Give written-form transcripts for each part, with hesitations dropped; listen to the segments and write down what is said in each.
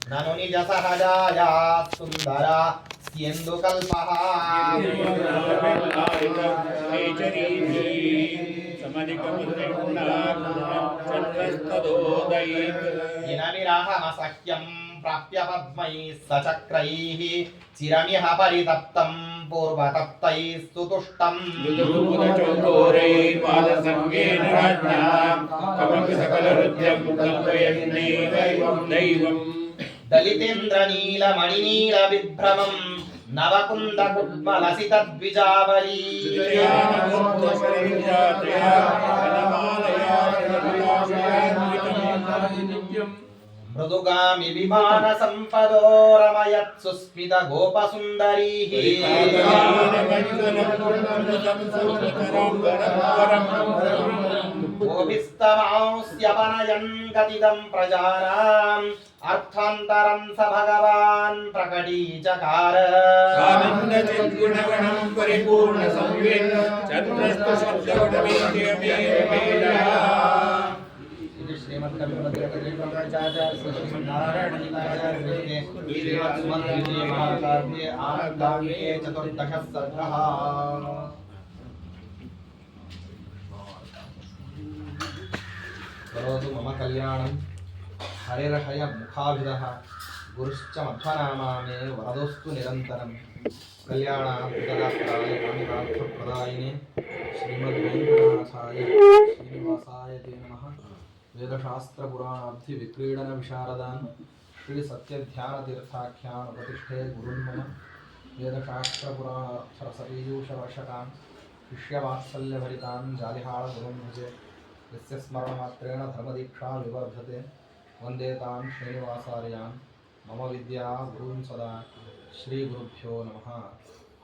ननु निज सहजाया सुंदरा स्येन्दु कल्पः विराहमसह्यं प्राप्य पद्मैः सचक्रैः चिरमिह परितप्तं पूर्वतप्तैः सुतुष्टम् पादसङ्गेन राज्ञां कमपि सकलहृद्यं कल्पयन्ने दैवम् दलितेन्द्रनीलमणिनीलविभ्रमं नवकुन्दकुड्मलसितद्विजावली मृदुगामि विमानसम्पदो रमयत् सुस्मित गोपसुन्दरीः गोभिस्तमांस्यपनयन् कथितं प्रजानाम् अर्थान्तरं स भगवान् प्रकटीचकार आनन्दचिद्गुणगणं परिपूर्ण संवेद चन्द्रस्तु शब्दगुणमेत्यमेवेदः चतुर्दश सर्गः करोतु मम कल्याणं हरिर्हय मुखाभिदः गुरुश्च मध्वनामा मे वरदोस्तु निरन्तरं कल्याणाय कामितार्थप्रदायिने श्रीमद्वेङ्कटनाथाय श्रीनिवासाय ते नमः। वेदशास्त्रपुराणाब्धि विक्रीडन विशारदान् श्री सत्यध्यानतीर्थाख्यान प्रतिष्ठे गुरुन्मम वेदशास्त्रपुराणार्थरसपीयूषवर्षकान् शिष्यवात्सल्यभरितान् जालिहाळ गुरुं भजे यस्य स्मरणमात्रेण धर्मदीक्षा विवर्धते वन्दे तान् श्रीनिवासार्यान् मम विद्या गुरून् सदा श्रीगुरुभ्यो नमः।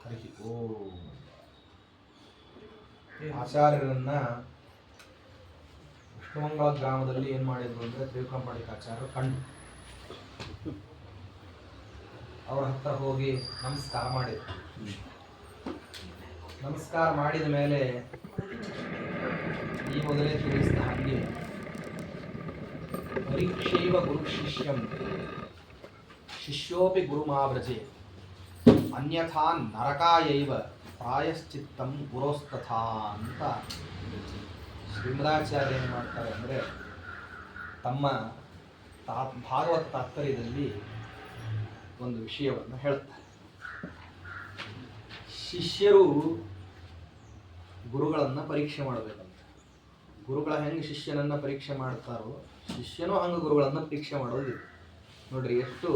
हरि ओम। ಆಚಾರ್ಯರನ್ನ ವಿಷ್ಣುಮಂಗಲ ಗ್ರಾಮದಲ್ಲಿ ಏನು ಮಾಡಿದ್ರು ಅಂದರೆ ತ್ರಿವಿಕ್ರಮಪಾಣಿಕಾಚಾರ್ಯರು ಕಂಡು ಅವರ ಹತ್ರ ಹೋಗಿ ನಮಸ್ಕಾರ ಮಾಡಿದ್ರು. ನಮಸ್ಕಾರ ಮಾಡಿದ ಮೇಲೆ ಈ ಮೊದಲೇ ತಿಳಿಸಿದ ಹಾಗೆ ಪರೀಕ್ಷೈವ ಗುರು ಶಿಷ್ಯಂ ಶಿಷ್ಯೋಪಿ ಗುರುಮಾವ್ರಜೆ ಅನ್ಯಥಾ ನರಕಾಯೈವ ಪ್ರಾಯಶ್ಚಿತ್ತಂ ಗುರೋಸ್ತಥಾ ಅಂತ ಶ್ರೀಮದಾಚಾರ್ಯ ಏನು ಮಾಡ್ತಾರೆ ಅಂದರೆ ತಮ್ಮ ಭಾಗವತ ತಾತ್ಪರ್ಯದಲ್ಲಿ ಒಂದು ವಿಷಯವನ್ನು ಹೇಳ್ತಾರೆ. ಶಿಷ್ಯರು ಗುರುಗಳನ್ನು ಪರೀಕ್ಷೆ ಮಾಡಬೇಕಂತ. ಗುರುಗಳ ಹೆಂಗೆ ಶಿಷ್ಯನನ್ನು ಪರೀಕ್ಷೆ ಮಾಡ್ತಾರೋ ಶಿಷ್ಯನೂ ಹಂಗೆ ಗುರುಗಳನ್ನು ಪರೀಕ್ಷೆ ಮಾಡೋದಿದೆ. ನೋಡ್ರಿ ಎಷ್ಟು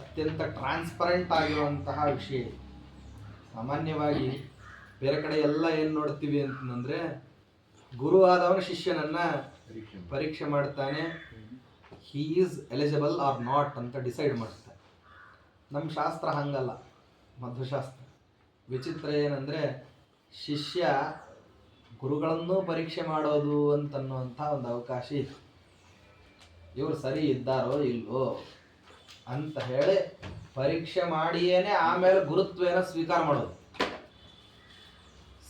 ಅತ್ಯಂತ ಟ್ರಾನ್ಸ್ಪರೆಂಟ್ ಆಗಿರುವಂತಹ ವಿಷಯ. ಸಾಮಾನ್ಯವಾಗಿ ಬೇರೆ ಕಡೆ ಎಲ್ಲ ಏನು ನೋಡ್ತೀವಿ ಅಂತಂದರೆ ಗುರು ಆದವನು ಶಿಷ್ಯನನ್ನು ಪರೀಕ್ಷೆ ಮಾಡ್ತಾನೆ, he is eligible or not ಅಂತ ಡಿಸೈಡ್ ಮಾಡ್ತಾನೆ. ನಮ್ಮ ಶಾಸ್ತ್ರ ಹಂಗಲ್ಲ, ಮಧ್ವಶಾಸ್ತ್ರ. ವಿಚಿತ್ರ ಏನಂದರೆ ಶಿಷ್ಯ ಗುರುಗಳನ್ನೂ ಪರೀಕ್ಷೆ ಮಾಡೋದು ಅಂತನ್ನುವಂಥ ಒಂದು ಅವಕಾಶ ಇದೆ. ಇವರು ಸರಿ ಇದ್ದಾರೋ ಇಲ್ವೋ ಅಂತ ಹೇಳಿ ಪರೀಕ್ಷೆ ಮಾಡಿಯೇನೆ ಆಮೇಲೆ ಗುರುತ್ವೇನ ಸ್ವೀಕಾರ ಮಾಡೋದು.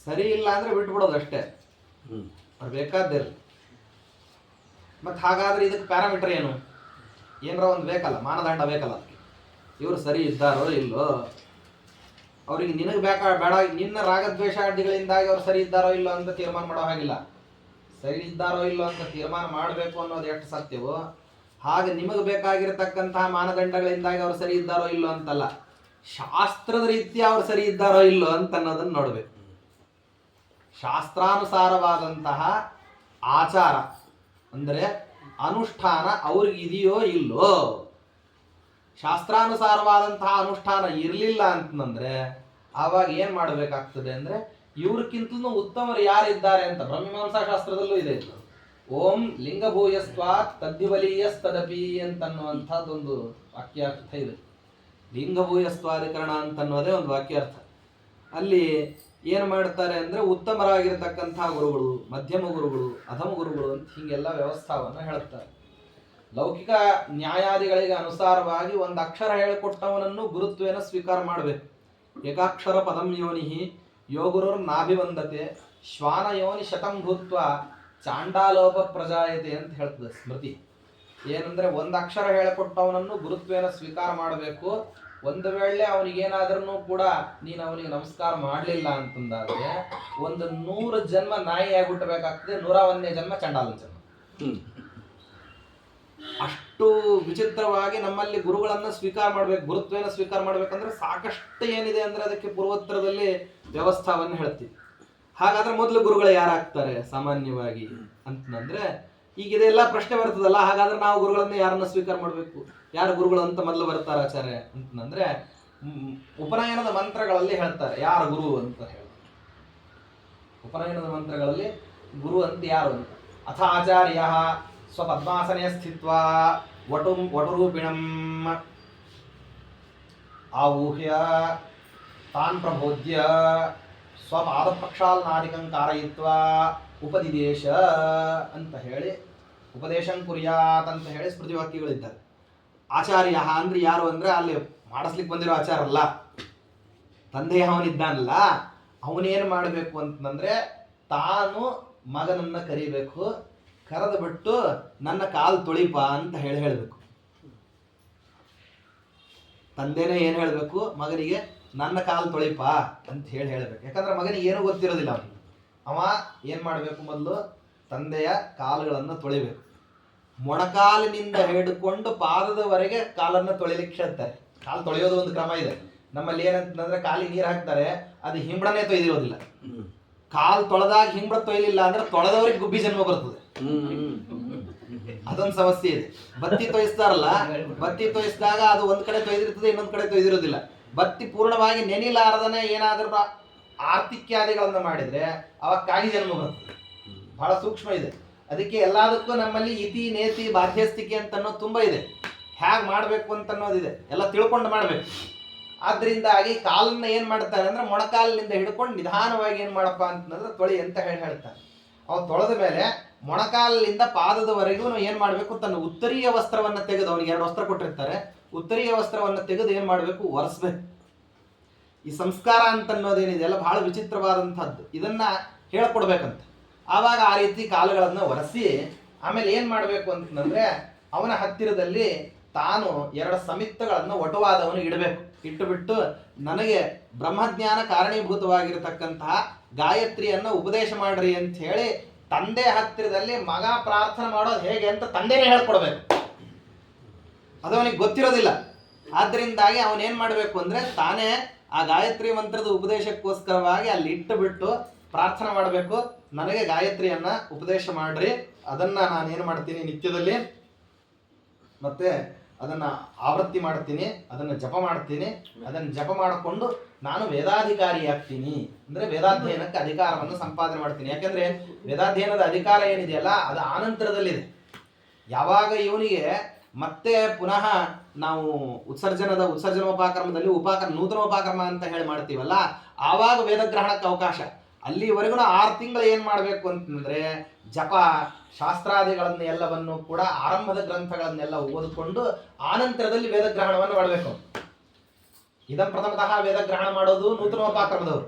ಸರಿ ಇಲ್ಲ ಅಂದರೆ ಬಿಟ್ಬಿಡೋದು ಅಷ್ಟೇ, ಅವ್ರು ಬೇಕಾದ್ದಿಲ್ಲ. ಮತ್ತು ಹಾಗಾದರೆ ಇದಕ್ಕೆ ಪ್ಯಾರಾಮೀಟರ್ ಏನು? ಏನರ ಒಂದು ಬೇಕಲ್ಲ, ಮಾನದಂಡ ಬೇಕಲ್ಲ ಅದಕ್ಕೆ. ಇವರು ಸರಿ ಇದ್ದಾರೋ ಇಲ್ಲೋ, ಅವ್ರಿಗೆ ನಿನಗೆ ಬೇಡ ನಿನ್ನ ರಾಗದ್ವೇಷಾದಿಗಳಿಂದಾಗಿ ಅವ್ರು ಸರಿ ಇದ್ದಾರೋ ಇಲ್ಲೋ ಅಂತ ತೀರ್ಮಾನ ಮಾಡೋ ಹಾಗಿಲ್ಲ. ಸರಿ ಇದ್ದಾರೋ ಇಲ್ಲೋ ಅಂತ ತೀರ್ಮಾನ ಮಾಡಬೇಕು ಅನ್ನೋದು ಎಷ್ಟು ಸತ್ಯವೋ ಹಾಗೆ ನಿಮಗೆ ಬೇಕಾಗಿರತಕ್ಕಂತಹ ಮಾನದಂಡಗಳಿಂದಾಗಿ ಅವ್ರು ಸರಿ ಇದ್ದಾರೋ ಇಲ್ಲೋ ಅಂತಲ್ಲ, ಶಾಸ್ತ್ರದ ರೀತಿಯ ಅವ್ರು ಸರಿ ಇದ್ದಾರೋ ಇಲ್ಲೋ ಅಂತ ಅನ್ನೋದನ್ನು ನೋಡಬೇಕು. ಶಾಸ್ತ್ರಾನುಸಾರವಾದಂತಹ ಆಚಾರ ಅಂದರೆ ಅನುಷ್ಠಾನ ಅವ್ರಿಗಿದೆಯೋ ಇಲ್ಲೋ. ಶಾಸ್ತ್ರಾನುಸಾರವಾದಂತಹ ಅನುಷ್ಠಾನ ಇರಲಿಲ್ಲ ಅಂತಂದ್ರೆ ಆವಾಗ ಏನು ಮಾಡಬೇಕಾಗ್ತದೆ ಅಂದರೆ ಇವ್ರಕ್ಕಿಂತಲೂ ಉತ್ತಮರು ಯಾರಿದ್ದಾರೆ ಅಂತ ಬ್ರಹ್ಮೀಮಾಂಸಾ ಶಾಸ್ತ್ರದಲ್ಲೂ ಇದೆ. ಓಂ ಲಿಂಗಭೂಯಸ್ವಾತ್ ತದ್ದಿವಲೀಯಸ್ತದಪಿ ಅಂತನ್ನುವಂಥದ್ದೊಂದು ವಾಕ್ಯಾರ್ಥ ಇದೆ. ಲಿಂಗಭೂಯಸ್ವಾಧಿಕರಣ ಅಂತನ್ನೋದೇ ಒಂದು ವಾಕ್ಯಾರ್ಥ. ಅಲ್ಲಿ ಏನು ಮಾಡ್ತಾರೆ ಅಂದರೆ ಉತ್ತಮರಾಗಿರ್ತಕ್ಕಂಥ ಗುರುಗಳು, ಮಧ್ಯಮ ಗುರುಗಳು, ಅಧಮ ಗುರುಗಳು ಅಂತ ಹೀಗೆಲ್ಲ ವ್ಯವಸ್ಥಾವನ್ನು ಹೇಳ್ತಾರೆ. ಲೌಕಿಕ ನ್ಯಾಯಾದಿಗಳಿಗೆ ಅನುಸಾರವಾಗಿ ಒಂದು ಅಕ್ಷರ ಹೇಳಿಕೊಟ್ಟವನನ್ನು ಗುರುತ್ವೇನ ಸ್ವೀಕಾರ ಮಾಡಬೇಕು. ಏಕಾಕ್ಷರ ಪದಂ ಯೋನಿಹಿ ಯೋಗುರುರ್ ನಾಭಿವಂದತೆ ಶ್ವಾನಯೋನಿ ಶತಂ ಭೂತ್ವ ಚಾಂಡಾಲೋಪ ಪ್ರಜಾಯತೆ ಅಂತ ಹೇಳ್ತದೆ ಸ್ಮೃತಿ. ಏನಂದ್ರೆ ಒಂದು ಅಕ್ಷರ ಹೇಳಿಕೊಟ್ಟವನನ್ನು ಗುರುತ್ವೇನ ಸ್ವೀಕಾರ ಮಾಡಬೇಕು. ಒಂದು ವೇಳೆ ಅವನಿಗೇನಾದ್ರೂ ಕೂಡ ನೀನು ಅವನಿಗೆ ನಮಸ್ಕಾರ ಮಾಡಲಿಲ್ಲ ಅಂತಂದಾದ್ರೆ 100 ಜನ್ಮ ನಾಯಿಯಾಗಿ ಹುಟ್ಟಬೇಕಾಗ್ತದೆ, 101ನೇ ಜನ್ಮ ಚಂಡಾಲನ ಜನ್ಮ. ಅಷ್ಟು ವಿಚಿತ್ರವಾಗಿ ನಮ್ಮಲ್ಲಿ ಗುರುಗಳನ್ನ ಸ್ವೀಕಾರ ಮಾಡ್ಬೇಕು, ಗುರುತ್ವೇನ ಸ್ವೀಕಾರ ಮಾಡ್ಬೇಕಂದ್ರೆ ಸಾಕಷ್ಟು ಏನಿದೆ ಅಂದ್ರೆ ಅದಕ್ಕೆ ಪೂರ್ವೋತ್ತರದಲ್ಲಿ ವ್ಯವಸ್ಥಾವನ್ನು ಹೇಳ್ತೀವಿ. ಹಾಗಾದ್ರೆ ಮೊದಲು ಗುರುಗಳು ಯಾರಾಗ್ತಾರೆ ಸಾಮಾನ್ಯವಾಗಿ ಅಂತಂದ್ರೆ ಈಗ ಇದೆಲ್ಲ ಪ್ರಶ್ನೆ ಬರ್ತದಲ್ಲ. ಹಾಗಾದ್ರೆ ನಾವು ಗುರುಗಳನ್ನ ಯಾರನ್ನ ಸ್ವೀಕಾರ ಮಾಡಬೇಕು, ಯಾರು ಗುರುಗಳು ಅಂತ ಮೊದಲು ಬರ್ತಾರ ಆಚಾರ್ಯ ಅಂತಂದ್ರೆ ಉಪನಯನದ ಮಂತ್ರಗಳಲ್ಲಿ ಹೇಳ್ತಾರೆ ಯಾರು ಗುರು ಅಂತ ಹೇಳ್ತಾರೆ. ಉಪನಯನದ ಮಂತ್ರಗಳಲ್ಲಿ ಗುರು ಅಂತ ಯಾರು ಅಂತ ಅಥ ಆಚಾರ್ಯ ಸ್ವಪದ್ಮಾಸನೆ ಸ್ಥಿತ್ವಾ ವಟುರೂಪಿಣಂ ಆವೂಹ್ಯ ತಾನ್ ಪ್ರಬೋಧ್ಯ ಸ್ವಪಾದ ಪ್ರಕ್ಷಾಲನಾದಿಕಂ ಕಾರಯಿತ್ವಾ ಉಪದಿದೇಶ ಅಂತ ಹೇಳಿ ಉಪದೇಶಂ ಕುರ್ಯಾತ್ ಅಂತ ಹೇಳಿ ಸ್ಮೃತಿವಾಕ್ಯಗಳಿದ್ದಾರೆ. ಆಚಾರ್ಯ ಅಂದ್ರೆ ಯಾರು ಅಂದ್ರೆ ಅಲ್ಲಿ ಮಾಡಿಸ್ಲಿಕ್ಕೆ ಬಂದಿರೋ ಆಚಾರ ಅಲ್ಲ, ತಂದೆ ಅವನಿದ್ದಾನಲ್ಲ ಅವನೇನು ಮಾಡಬೇಕು ಅಂತಂದ್ರೆ ತಾನು ಮಗನನ್ನ ಕರಿಬೇಕು, ಕರೆದು ಬಿಟ್ಟು ನನ್ನ ಕಾಲು ತೊಳಿಪ ಅಂತ ಹೇಳಬೇಕು. ತಂದೆನೇ ಏನು ಹೇಳಬೇಕು ಮಗನಿಗೆ, ನನ್ನ ಕಾಲು ತೊಳಿಪ ಅಂತ ಹೇಳಬೇಕು. ಯಾಕಂದ್ರೆ ಮಗನಿಗೆ ಏನೂ ಗೊತ್ತಿರೋದಿಲ್ಲ. ಅವ ಏನು ಮಾಡಬೇಕು, ಮೊದಲು ತಂದೆಯ ಕಾಲುಗಳನ್ನು ತೊಳಿಬೇಕು. ಮೊಣಕಾಲಿನಿಂದ ಹಿಡಿದುಕೊಂಡು ಪಾದದವರೆಗೆ ಕಾಲನ್ನು ತೊಳಿಲಿಕ್ಕೆ ಹೇಳ್ತಾರೆ. ಕಾಲು ತೊಳೆಯೋದು ಒಂದು ಕ್ರಮ ಇದೆ ನಮ್ಮಲ್ಲಿ. ಏನಂತಂದ್ರೆ ಕಾಲಿಗೆ ನೀರು ಹಾಕ್ತಾರೆ, ಅದು ಹಿಂಬಡನೆ ತೊಯ್ದಿರೋದಿಲ್ಲ. ಕಾಲು ತೊಳೆದಾಗ ಹಿಂಬಡ ತೊಯ್ಲಿಲ್ಲ ಅಂದ್ರೆ ತೊಳೆದವ್ರಿಗೆ ಗುಬ್ಬಿ ಜನ್ಮ ಬರ್ತದೆ. ಅದೊಂದು ಸಮಸ್ಯೆ ಇದೆ. ಬತ್ತಿ ತೊಯಿಸ್ತಾರಲ್ಲ, ಬತ್ತಿ ತೊಯಿಸಿದಾಗ ಅದು ಒಂದ್ ಕಡೆ ತೊಯ್ದಿರ್ತದೆ, ಇನ್ನೊಂದ್ ಕಡೆ ತೊಯ್ದಿರೋದಿಲ್ಲ. ಬತ್ತಿ ಪೂರ್ಣವಾಗಿ ನೆನಿಲಾರದನೆ ಏನಾದ್ರೂ ಆರ್ತಿಕ್ಯಾದಿಗಳನ್ನ ಮಾಡಿದ್ರೆ ಅವಾಗ ಕಾಯಿ ಜನ್ಮ ಬರ್ತದೆ. ಬಹಳ ಸೂಕ್ಷ್ಮ ಇದೆ. ಅದಕ್ಕೆ ಎಲ್ಲದಕ್ಕೂ ನಮ್ಮಲ್ಲಿ ಇತಿ ನೇತಿ ಬಾಧ್ಯಸ್ಥಿಕೆ ಅಂತ ಅನ್ನೋದು ತುಂಬಾ ಇದೆ. ಹೇಗೆ ಮಾಡಬೇಕು ಅಂತ ಅನ್ನೋದಿದೆ, ಎಲ್ಲ ತಿಳ್ಕೊಂಡು ಮಾಡ್ಬೇಕು. ಆದ್ರಿಂದಾಗಿ ಕಾಲನ್ನ ಏನ್ ಮಾಡ್ತಾರೆ ಅಂದ್ರೆ ಮೊಣಕಾಲಿನಿಂದ ಹಿಡ್ಕೊಂಡು ನಿಧಾನವಾಗಿ ಏನ್ ಮಾಡಪ್ಪ ಅಂತಂದ್ರೆ ತೊಳಿ ಅಂತ ಹೇಳ್ತಾರೆ. ಅವ್ನು ತೊಳೆದ ಮೇಲೆ ಮೊಣಕಾಲಿನಿಂದ ಪಾದದವರೆಗೂ ಏನ್ ಮಾಡ್ಬೇಕು, ತನ್ನ ಉತ್ತರೀಯ ವಸ್ತ್ರವನ್ನ ತೆಗೆದು, ಅವನಿಗೆ 2 ವಸ್ತ್ರ ಕೊಟ್ಟಿರ್ತಾರೆ, ಉತ್ತರೀಯ ವಸ್ತ್ರವನ್ನ ತೆಗೆದು ಏನ್ ಮಾಡ್ಬೇಕು, ಒರೆಸ್ಬೇಕು. ಈ ಸಂಸ್ಕಾರ ಅಂತ ಅನ್ನೋದೇನಿದೆ ಎಲ್ಲ ಬಹಳ ವಿಚಿತ್ರವಾದಂತಹದ್ದು. ಇದನ್ನ ಹೇಳ್ಕೊಡ್ಬೇಕಂತ. ಆವಾಗ ಆ ರೀತಿ ಕಾಲುಗಳನ್ನ ಒರೆಸಿ ಆಮೇಲೆ ಏನ್ ಮಾಡ್ಬೇಕು ಅಂತಂದ್ರೆ ಅವನ ಹತ್ತಿರದಲ್ಲಿ ತಾನು 2 ಸಮಿತ್ತಗಳನ್ನು ಒಟುವಾದವನು ಇಡಬೇಕು. ಇಟ್ಟುಬಿಟ್ಟು ನನಗೆ ಬ್ರಹ್ಮಜ್ಞಾನ ಕಾರಣೀಭೂತವಾಗಿರತಕ್ಕಂತಹ ಗಾಯತ್ರಿಯನ್ನ ಉಪದೇಶ ಮಾಡ್ರಿ ಅಂತ ಹೇಳಿ ತಂದೆ ಹತ್ತಿರದಲ್ಲಿ ಮಗ ಪ್ರಾರ್ಥನೆ ಮಾಡೋದು ಹೇಗೆ ಅಂತ ತಂದೆನೇ ಹೇಳ್ಕೊಡ್ಬೇಕು. ಅದು ಅವನಿಗೆ ಗೊತ್ತಿರೋದಿಲ್ಲ. ಆದ್ರಿಂದಾಗಿ ಅವನೇನ್ ಮಾಡ್ಬೇಕು ಅಂದ್ರೆ ತಾನೇ ಆ ಗಾಯತ್ರಿ ಮಂತ್ರದ ಉಪದೇಶಕ್ಕೋಸ್ಕರವಾಗಿ ಅಲ್ಲಿ ಇಟ್ಟು ಬಿಟ್ಟು ಪ್ರಾರ್ಥನೆ ಮಾಡಬೇಕು, ನನಗೆ ಗಾಯತ್ರಿಯನ್ನ ಉಪದೇಶ ಮಾಡ್ರಿ, ಅದನ್ನ ನಾನೇನು ಮಾಡ್ತೀನಿ ನಿತ್ಯದಲ್ಲಿ, ಮತ್ತೆ ಅದನ್ನ ಆವೃತ್ತಿ ಮಾಡ್ತೀನಿ, ಅದನ್ನ ಜಪ ಮಾಡ್ತೀನಿ. ಅದನ್ನ ಜಪ ಮಾಡಿಕೊಂಡು ನಾನು ವೇದಾಧಿಕಾರಿ ಆಗ್ತೀನಿ, ಅಂದ್ರೆ ವೇದಾಧ್ಯಯನಕ್ಕೆ ಅಧಿಕಾರವನ್ನು ಸಂಪಾದನೆ ಮಾಡ್ತೀನಿ. ಯಾಕಂದ್ರೆ ವೇದಾಧ್ಯಯನದ ಅಧಿಕಾರ ಏನಿದೆಯಲ್ಲ ಅದು ಆನಂತರದಲ್ಲಿದೆ. ಯಾವಾಗ ಇವನಿಗೆ ಮತ್ತೆ ಪುನಃ ನಾವು ಉತ್ಸರ್ಜನೋಪಕ್ರಮದಲ್ಲಿ ನೂತನೋಪಕ್ರಮ ಅಂತ ಹೇಳಿ ಮಾಡ್ತೀವಲ್ಲ, ಆವಾಗ ವೇದಗ್ರಹಣಕ್ಕೆ ಅವಕಾಶ. ಅಲ್ಲಿವರೆಗೂ 6 ತಿಂಗಳು ಏನ್ ಮಾಡ್ಬೇಕು ಅಂತಂದ್ರೆ ಜಪ ಶಾಸ್ತ್ರಾದಿಗಳನ್ನ ಎಲ್ಲವನ್ನು ಕೂಡ ಆರಂಭದ ಗ್ರಂಥಗಳನ್ನೆಲ್ಲ ಓದಿಕೊಂಡು ಆನಂತರದಲ್ಲಿ ವೇದಗ್ರಹಣವನ್ನು ಮಾಡಬೇಕು. ಇದಂ ಪ್ರಥಮತಃ ವೇದಗ್ರಹಣ ಮಾಡೋದು ನೂತನೋಪಕ್ರಮದವರು.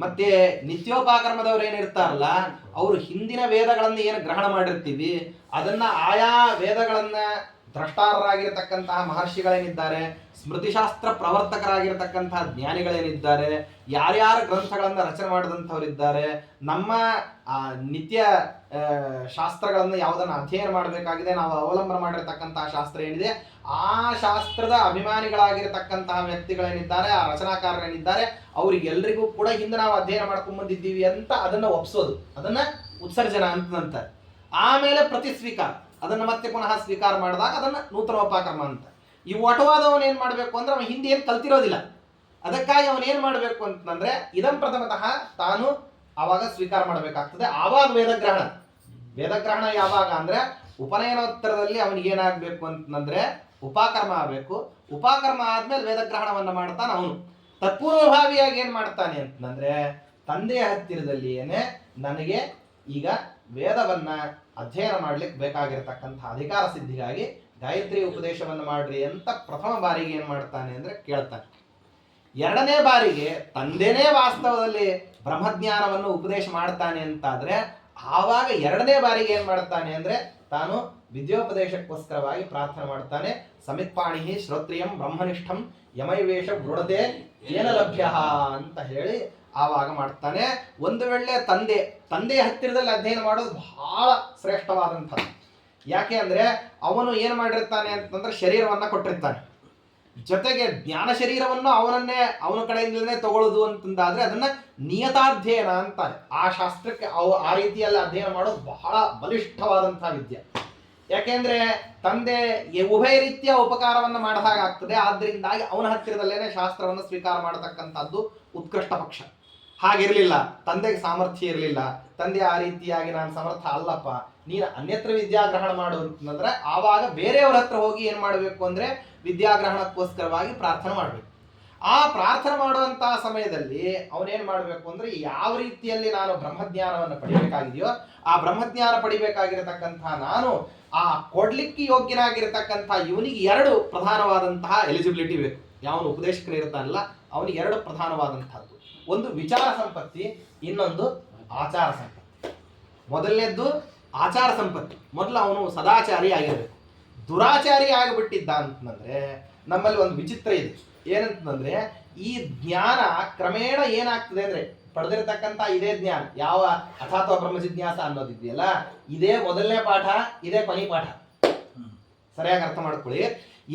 ಮತ್ತೆ ನಿತ್ಯೋಪಕ್ರಮದವ್ರು ಏನಿರ್ತಾರಲ್ಲ ಅವರು ಹಿಂದಿನ ವೇದಗಳನ್ನ ಏನು ಗ್ರಹಣ ಮಾಡಿರ್ತೀವಿ ಅದನ್ನ ಆಯಾ ವೇದಗಳನ್ನ ದ್ರಷ್ಟಾರರಾಗಿರತಕ್ಕಂತಹ ಮಹರ್ಷಿಗಳೇನಿದ್ದಾರೆ, ಸ್ಮೃತಿಶಾಸ್ತ್ರ ಪ್ರವರ್ತಕರಾಗಿರತಕ್ಕಂತಹ ಜ್ಞಾನಿಗಳೇನಿದ್ದಾರೆ, ಯಾರ್ಯಾರ ಗ್ರಂಥಗಳನ್ನ ರಚನೆ ಮಾಡಿದಂಥವರಿದ್ದಾರೆ, ನಮ್ಮ ನಿತ್ಯ ಶಾಸ್ತ್ರಗಳನ್ನ ಯಾವುದನ್ನು ಅಧ್ಯಯನ ಮಾಡಬೇಕಾಗಿದೆ, ನಾವು ಅವಲಂಬನೆ ಮಾಡಿರ್ತಕ್ಕಂತಹ ಶಾಸ್ತ್ರ ಏನಿದೆ ಆ ಶಾಸ್ತ್ರದ ಅಭಿಮಾನಿಗಳಾಗಿರತಕ್ಕಂತಹ ವ್ಯಕ್ತಿಗಳೇನಿದ್ದಾರೆ, ಆ ರಚನಾಕಾರರೇನಿದ್ದಾರೆ, ಅವರಿಗೆಲ್ಲರಿಗೂ ಕೂಡ ಹಿಂದೆ ನಾವು ಅಧ್ಯಯನ ಮಾಡ್ಕೊಂಡ್ ಬಂದಿದ್ದೀವಿ ಅಂತ ಅದನ್ನ ಒಪ್ಸೋದು, ಅದನ್ನ ಉತ್ಸರ್ಜನ ಅಂತಂತಾರೆ. ಆಮೇಲೆ ಪ್ರತಿ ಸ್ವೀಕಾರ, ಅದನ್ನ ಮತ್ತೆ ಪುನಃ ಸ್ವೀಕಾರ ಮಾಡಿದಾಗ ಅದನ್ನ ನೂತನೋಪಕ್ರಮ ಅಂತ. ಈ ಒಟವಾದವನ್ ಏನ್ ಮಾಡ್ಬೇಕು ಅಂದ್ರೆ ಅವನು ಹಿಂದೆ ಏನ್ ಕಲ್ತಿರೋದಿಲ್ಲ. ಅದಕ್ಕಾಗಿ ಅವನ್ ಏನ್ ಮಾಡ್ಬೇಕು ಅಂತಂದ್ರೆ ಇದಂ ಪ್ರಥಮತಃ ತಾನು ಆವಾಗ ಸ್ವೀಕಾರ ಮಾಡಬೇಕಾಗ್ತದೆ. ಆವಾಗ ವೇದಗ್ರಹಣ ಯಾವಾಗ ಅಂದ್ರೆ ಉಪನಯನೋತ್ತರದಲ್ಲಿ ಅವನಿಗೆ ಏನಾಗ್ಬೇಕು ಅಂತಂದ್ರೆ ಉಪಕರ್ಮ ಆಗ್ಬೇಕು. ಉಪಕರ್ಮ ಆದ್ಮೇಲೆ ವೇದಗ್ರಹಣವನ್ನ ಮಾಡ್ತಾನೆ ಅವನು. ತತ್ಪೂರ್ವಭಾವಿಯಾಗಿ ಏನ್ ಮಾಡ್ತಾನೆ ಅಂತಂದ್ರೆ ತಂದೆಯ ಹತ್ತಿರದಲ್ಲಿ ಏನೇ ನನಗೆ ಈಗ ವೇದವನ್ನ ಅಧ್ಯಯನ ಮಾಡ್ಲಿಕ್ಕೆ ಬೇಕಾಗಿರತಕ್ಕಂಥ ಅಧಿಕಾರ ಸಿದ್ಧಿಗಾಗಿ ಗಾಯತ್ರಿ ಉಪದೇಶವನ್ನು ಮಾಡ್ರಿ ಅಂತ ಪ್ರಥಮ ಬಾರಿಗೆ ಏನ್ ಮಾಡ್ತಾನೆ ಅಂದ್ರೆ ಕೇಳ್ತಾನೆ. ಎರಡನೇ ಬಾರಿಗೆ ತಂದೆನೇ ವಾಸ್ತವದಲ್ಲಿ ಬ್ರಹ್ಮಜ್ಞಾನವನ್ನು ಉಪದೇಶ ಮಾಡ್ತಾನೆ ಅಂತಾದ್ರೆ ಆವಾಗ ಎರಡನೇ ಬಾರಿಗೆ ಏನ್ ಮಾಡ್ತಾನೆ ಅಂದ್ರೆ ತಾನು ವಿದ್ಯೋಪದೇಶಕ್ಕೋಸ್ಕರವಾಗಿ ಪ್ರಾರ್ಥನೆ ಮಾಡ್ತಾನೆ. ಸಮಿತ್ಪಾಣಿ ಶ್ರೋತ್ರಿಯಂ ಬ್ರಹ್ಮನಿಷ್ಠಂ ಯಮೈವೇಶ ಗೃಢತೆ ಏನ ಲಭ್ಯ ಅಂತ ಹೇಳಿ ಆವಾಗ ಮಾಡ್ತಾನೆ. ಒಂದು ವೇಳೆ ತಂದೆಯ ಹತ್ತಿರದಲ್ಲಿ ಅಧ್ಯಯನ ಮಾಡೋದು ಬಹಳ ಶ್ರೇಷ್ಠವಾದಂಥದ್ದು. ಯಾಕೆ ಅಂದ್ರೆ ಅವನು ಏನು ಮಾಡಿರ್ತಾನೆ ಅಂತಂದ್ರೆ ಶರೀರವನ್ನ ಕೊಟ್ಟಿರ್ತಾನೆ, ಜೊತೆಗೆ ಜ್ಞಾನ ಶರೀರವನ್ನು ಅವನ ಕಡೆಯಿಂದಲೇ ತಗೊಳ್ಳೋದು ಅಂತಂದಾದ್ರೆ ಅದನ್ನ ನಿಯತಾಧ್ಯಯನ ಅಂತಾರೆ. ಆ ಶಾಸ್ತ್ರಕ್ಕೆ ಆ ರೀತಿಯಲ್ಲಿ ಅಧ್ಯಯನ ಮಾಡೋದು ಬಹಳ ಬಲಿಷ್ಠವಾದಂತಹ ವಿದ್ಯೆ. ಯಾಕೆಂದ್ರೆ ತಂದೆ ಉಭಯ ರೀತಿಯ ಉಪಕಾರವನ್ನು ಮಾಡಿದ ಹಾಗಾಗ್ತದೆ. ಆದ್ರಿಂದಾಗಿ ಅವನ ಹತ್ತಿರದಲ್ಲೇನೆ ಶಾಸ್ತ್ರವನ್ನು ಸ್ವೀಕಾರ ಮಾಡತಕ್ಕಂಥದ್ದು ಉತ್ಕೃಷ್ಟ ಪಕ್ಷ. ಹಾಗಿರ್ಲಿಲ್ಲ, ತಂದೆಗೆ ಸಾಮರ್ಥ್ಯ ಇರಲಿಲ್ಲ, ತಂದೆ ಆ ರೀತಿಯಾಗಿ ನಾನು ಸಮರ್ಥ ಅಲ್ಲಪ್ಪ, ನೀನು ಅನ್ಯತ್ರ ವಿದ್ಯಾಗ್ರಹಣ ಮಾಡು ಅಂತಂದ್ರೆ ಆವಾಗ ಬೇರೆಯವ್ರ ಹತ್ರ ಹೋಗಿ ಏನ್ ಮಾಡಬೇಕು ಅಂದ್ರೆ ವಿದ್ಯಾಗ್ರಹಣಕ್ಕೋಸ್ಕರವಾಗಿ ಪ್ರಾರ್ಥನೆ ಮಾಡಬೇಕು. ಆ ಪ್ರಾರ್ಥನೆ ಮಾಡುವಂತಹ ಸಮಯದಲ್ಲಿ ಅವನೇನ್ ಮಾಡಬೇಕು ಅಂದ್ರೆ ಯಾವ ರೀತಿಯಲ್ಲಿ ನಾನು ಬ್ರಹ್ಮಜ್ಞಾನವನ್ನು ಪಡಿಬೇಕಾಗಿದೆಯೋ ಆ ಬ್ರಹ್ಮಜ್ಞಾನ ಪಡಿಬೇಕಾಗಿರತಕ್ಕಂತಹ ನಾನು ಆ ಕೊಡ್ಲಿಕ್ಕೆ ಯೋಗ್ಯನಾಗಿರತಕ್ಕಂತಹ ಇವನಿಗೆ ಎರಡು ಪ್ರಧಾನವಾದಂತಹ ಎಲಿಜಿಬಿಲಿಟಿ ಬೇಕು. ಯಾವನು ಉಪದೇಶಕರು ಇರ್ತಾನಲ್ಲ ಅವನಿಗೆ ಎರಡು ಪ್ರಧಾನವಾದಂತಹದ್ದು, ಒಂದು ವಿಚಾರ ಸಂಪತ್ತಿ, ಇನ್ನೊಂದು ಆಚಾರ ಸಂಪತ್ತಿ. ಮೊದಲನೇದ್ದು ಆಚಾರ ಸಂಪತ್ತಿ. ಮೊದಲು ಅವನು ಸದಾಚಾರಿ ಆಗಿರಬೇಕು. ದುರಾಚಾರಿ ಆಗಿಬಿಟ್ಟಿದ್ದ ಅಂತಂದ್ರೆ ನಮ್ಮಲ್ಲಿ ಒಂದು ವಿಚಿತ್ರ ಇದೆ. ಏನಂತಂದ್ರೆ ಈ ಜ್ಞಾನ ಕ್ರಮೇಣ ಏನಾಗ್ತದೆ ಅಂದ್ರೆ ಪಡೆದಿರತಕ್ಕಂಥ ಇದೇ ಜ್ಞಾನ ಯಾವ ಅಥಾತ್ವ ಬ್ರಹ್ಮ ಜಿಜ್ಞಾಸ ಅನ್ನೋದಿದೆಯಲ್ಲ, ಇದೇ ಮೊದಲನೇ ಪಾಠ, ಇದೇ ಕೊನೆ ಪಾಠ. ಸರಿಯಾಗಿ ಅರ್ಥ ಮಾಡ್ಕೊಳ್ಳಿ.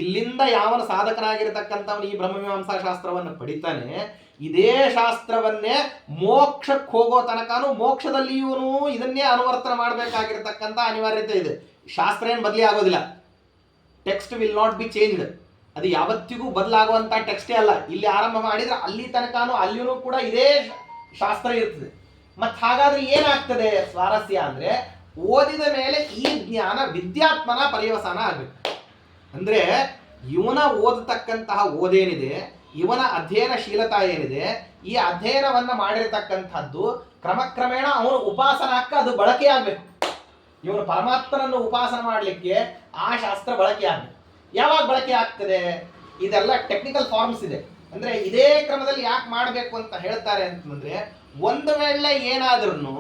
ಇಲ್ಲಿಂದ ಯಾವನ ಸಾಧಕನಾಗಿರ್ತಕ್ಕಂಥವನು ಈ ಬ್ರಹ್ಮಮೀಮಾಂಸಾ ಶಾಸ್ತ್ರವನ್ನು ಪಡಿತಾನೆ, ಇದೇ ಶಾಸ್ತ್ರವನ್ನೇ ಮೋಕ್ಷಕ್ಕೆ ಹೋಗೋ ತನಕನೂ ಮೋಕ್ಷದಲ್ಲಿ ಇವನು ಇದನ್ನೇ ಅನುವರ್ತನೆ ಮಾಡಬೇಕಾಗಿರ್ತಕ್ಕಂಥ ಅನಿವಾರ್ಯತೆ ಇದೆ. ಶಾಸ್ತ್ರ ಏನು ಬದಲಿ ಆಗೋದಿಲ್ಲ. Text will not be changed. ಅದು ಯಾವತ್ತಿಗೂ ಬದಲಾಗುವಂತ ಟೆಕ್ಸ್ಟೇ ಅಲ್ಲ. ಇಲ್ಲಿ ಆರಂಭ ಮಾಡಿದ್ರೆ ಅಲ್ಲಿ ತನಕನೂ ಅಲ್ಲಿಯೂ ಕೂಡ ಇದೇ ಶಾಸ್ತ್ರ ಇರ್ತದೆ. ಮತ್ ಹಾಗಾದ್ರೆ ಏನಾಗ್ತದೆ ಸ್ವಾರಸ್ಯ ಅಂದ್ರೆ ಓದಿದ ಮೇಲೆ ಈ ಜ್ಞಾನ ವಿದ್ಯಾತ್ಮನ ಪರ್ಯವಸಾನ ಆಗ್ಬೇಕು. ಅಂದ್ರೆ ಇವನ ಓದತಕ್ಕಂತಹ ಓದೇನಿದೆ, ಇವನ ಅಧ್ಯಯನಶೀಲತಾ ಏನಿದೆ, ಈ ಅಧ್ಯಯನವನ್ನ ಮಾಡಿರತಕ್ಕಂಥದ್ದು ಕ್ರಮಕ್ರಮೇಣ ಅವನು ಉಪಾಸನಕ್ಕ ಅದು ಬಳಕೆ ಆಗ್ಬೇಕು. ಇವನು ಪರಮಾತ್ಮನನ್ನು ಉಪಾಸನ ಮಾಡಲಿಕ್ಕೆ ಆ ಶಾಸ್ತ್ರ ಬಳಕೆ ಆಗ್ಬೇಕು. ಯಾವಾಗ ಬಳಕೆ ಆಗ್ತದೆ? ಇದೆಲ್ಲ ಟೆಕ್ನಿಕಲ್ ಫಾರ್ಮ್ಸ್ ಇದೆ. ಅಂದ್ರೆ ಇದೇ ಕ್ರಮದಲ್ಲಿ ಯಾಕೆ ಮಾಡಬೇಕು ಅಂತ ಹೇಳ್ತಾರೆ ಅಂತಂದ್ರೆ, ಒಂದು ವೇಳೆ ಏನಾದ್ರೂ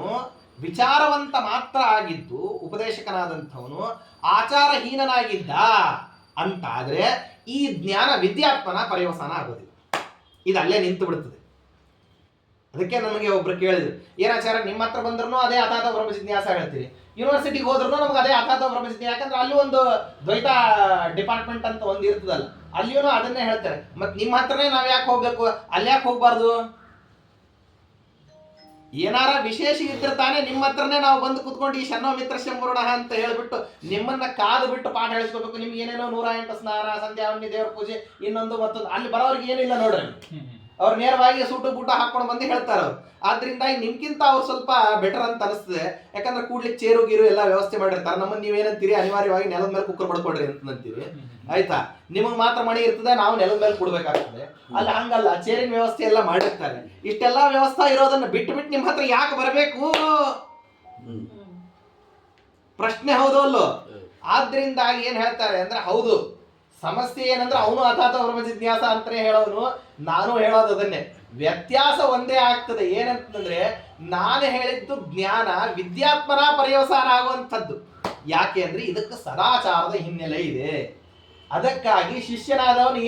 ವಿಚಾರವಂತ ಮಾತ್ರ ಆಗಿದ್ದು ಉಪದೇಶಕನಾದಂಥವನು ಆಚಾರಹೀನನಾಗಿದ್ದ ಅಂತ ಆದ್ರೆ ಈ ಜ್ಞಾನ ವಿದ್ಯಾತ್ಮನ ಪರ್ಯವಸಾನ ಆಗೋದಿಲ್ಲ. ಇದಲ್ಲೇ ನಿಂತು ಬಿಡುತ್ತದೆ. ಅದಕ್ಕೆ ನಮಗೆ ಒಬ್ರು ಕೇಳಿದ್ರು, ಏನಾಚಾರ ನಿಮ್ಮ ಹತ್ರ ಬಂದ್ರು ಅದೇ ಅಥಾತ್ವ ಬ್ರಹ್ಮ ಜಿಜ್ಞಾಸ ಹೇಳ್ತೀರಿ, ಯೂನಿವರ್ಸಿಟಿಗೆ ಹೋದ್ರು ನಮ್ಗೆ ಅದೇ ಅಥಾತ್ವ ಬ್ರಹ್ಮ ಜಿಜ್ಞಾಸ, ಯಾಕಂದ್ರೆ ಅಲ್ಲಿ ಒಂದು ದ್ವೈತ ಡಿಪಾರ್ಟ್ಮೆಂಟ್ ಅಂತ ಒಂದು ಇರ್ತದಲ್ಲ, ಅಲ್ಲಿಯೂ ಅದನ್ನೇ ಹೇಳ್ತಾರೆ. ಮತ್ ನಿಮ್ಮ ಹತ್ರನೇ ನಾವ್ ಯಾಕೆ ಹೋಗ್ಬೇಕು, ಅಲ್ಲಿ ಯಾಕೆ ಹೋಗ್ಬಾರ್ದು? ಏನಾರ ವಿಶೇಷ ಇದ್ರೆ ತಾನೇ ನಿಮ್ಮ ಹತ್ರನೇ ನಾವು ಬಂದು ಕುತ್ಕೊಂಡು ಈ ಶನ್ನೋ ಮಿತ್ರಶ್ಯ ಮುರುಣ ಅಂತ ಹೇಳ್ಬಿಟ್ಟು ನಿಮ್ಮನ್ನ ಕಾದು ಬಿಟ್ಟು ಪಾಠ ಹೇಳಿಸ್ಕೋಬೇಕು. ನಿಮ್ಗೆ ಏನೇನೋ 108 ಸ್ನಾನ, ಸಂಧ್ಯಾವನ್ನಿ, ದೇವ್ರ ಪೂಜೆ, ಇನ್ನೊಂದು ಮತ್ತೊಂದು. ಅಲ್ಲಿ ಬರೋರಿಗೆ ಏನಿಲ್ಲ ನೋಡ್ರಿ, ಅವ್ರು ನೇರವಾಗಿ ಸೂಟು ಬೂಟ ಹಾಕೊಂಡು ಬಂದು ಹೇಳ್ತಾರೆ ಅವ್ರು. ಆದ್ರಿಂದ ನಿಮ್ಗಿಂತ ಅವ್ರು ಸ್ವಲ್ಪ ಬೆಟರ್ ಅಂತ ಅನಿಸ್ತದೆ. ಯಾಕಂದ್ರೆ ಕೂಡ್ಲಿಕ್ಕೆ ಚೇರು ಗೀರು ಎಲ್ಲ ವ್ಯವಸ್ಥೆ ಮಾಡಿರ್ತಾರೆ. ನಮ್ಮನ್ನ ನೀವೇನಂತೀರಿ, ಅನಿವಾರ್ಯವಾಗಿ ನೆಲದ ಮೇಲೆ ಕುಕ್ಕರ್ ಬಡ್ಕೊಡ್ರಿ ಅಂತಂತೀವಿ. ಆಯ್ತಾ, ನಿಮಗ್ ಮಾತ್ರ ಮಣಿ ಇರ್ತದೆ, ನಾವು ನೆಲದ ಮೇಲೆ ಕೊಡ್ಬೇಕಾಗ್ತದೆ. ಅಲ್ಲಿ ಹಂಗಲ್ಲ, ಚೇರಿನ ವ್ಯವಸ್ಥೆ ಎಲ್ಲ ಮಾಡಿರ್ತಾರೆ. ಇಷ್ಟೆಲ್ಲ ವ್ಯವಸ್ಥೆ ಇರೋದನ್ನ ಬಿಟ್ಟು ನಿಮ್ ಹತ್ರ ಯಾಕೆ ಬರಬೇಕು ಪ್ರಶ್ನೆ, ಹೌದು ಅಲ್ಲೋ? ಆದ್ರಿಂದಾಗಿ ಏನ್ ಹೇಳ್ತಾರೆ ಅಂದ್ರೆ, ಹೌದು ಸಮಸ್ಯೆ ಏನಂದ್ರೆ ಅವನು ಅಥಾತ್ವ ಬ್ರಹ್ಮ ಜಿಜ್ಞಾಸ ಅಂತಾನೆ ಹೇಳೋನು, ನಾನು ಹೇಳೋದು ಅದನ್ನೇ. ವ್ಯತ್ಯಾಸ ಒಂದೇ ಆಗ್ತದೆ. ಏನಂತಂದ್ರೆ ನಾನು ಹೇಳಿದ್ದು ಜ್ಞಾನ ವಿದ್ಯಾತ್ಮನ ಪರ್ಯವಸಾನ ಆಗುವಂಥದ್ದು. ಯಾಕೆ ಅಂದ್ರೆ ಇದಕ್ಕೆ ಸದಾಚಾರದ ಹಿನ್ನೆಲೆ ಇದೆ. ಅದಕ್ಕಾಗಿ ಶಿಷ್ಯನಾದವನು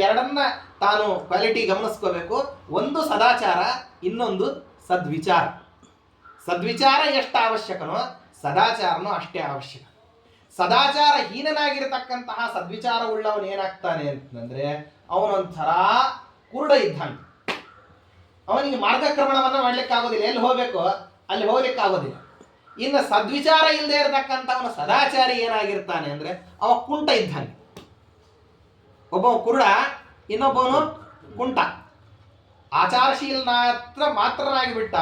ಎರಡನ್ನ ತಾನು ಕ್ವಾಲಿಟಿ ಗಮನಿಸ್ಕೋಬೇಕು. ಒಂದು ಸದಾಚಾರ, ಇನ್ನೊಂದು ಸದ್ವಿಚಾರ. ಸದ್ವಿಚಾರ ಎಷ್ಟು ಅವಶ್ಯಕನೋ ಸದಾಚಾರನೂ ಅಷ್ಟೇ ಅವಶ್ಯಕ. ಸದಾಚಾರ ಹೀನನಾಗಿರತಕ್ಕಂತಹ ಸದ್ವಿಚಾರ ಉಳ್ಳವನು ಏನಾಗ್ತಾನೆ ಅಂತಂದ್ರೆ ಅವನೊಂಥರ ಕುರುಡ ಇದ್ದಂಗೆ. ಅವನಿಗೆ ಮಾರ್ಗಕ್ರಮಣವನ್ನ ಮಾಡ್ಲಿಕ್ಕೆ ಆಗೋದಿಲ್ಲ. ಎಲ್ಲಿ ಹೋಗ್ಬೇಕು ಅಲ್ಲಿ ಹೋಗ್ಲಿಕ್ಕೆ ಆಗೋದಿಲ್ಲ. ಇನ್ನು ಸದ್ವಿಚಾರ ಇಲ್ಲದೆ ಇರತಕ್ಕಂಥ ಅವನ ಸದಾಚಾರಿ ಏನಾಗಿರ್ತಾನೆ ಅಂದ್ರೆ ಅವ ಕುಂಟ ಇದ್ದಂಗೆ. ಒಬ್ಬ ಕುರುಡ, ಇನ್ನೊಬ್ಬವನು ಕುಂಟ. ಮಾತ್ರನಾಗಿ ಬಿಟ್ಟ,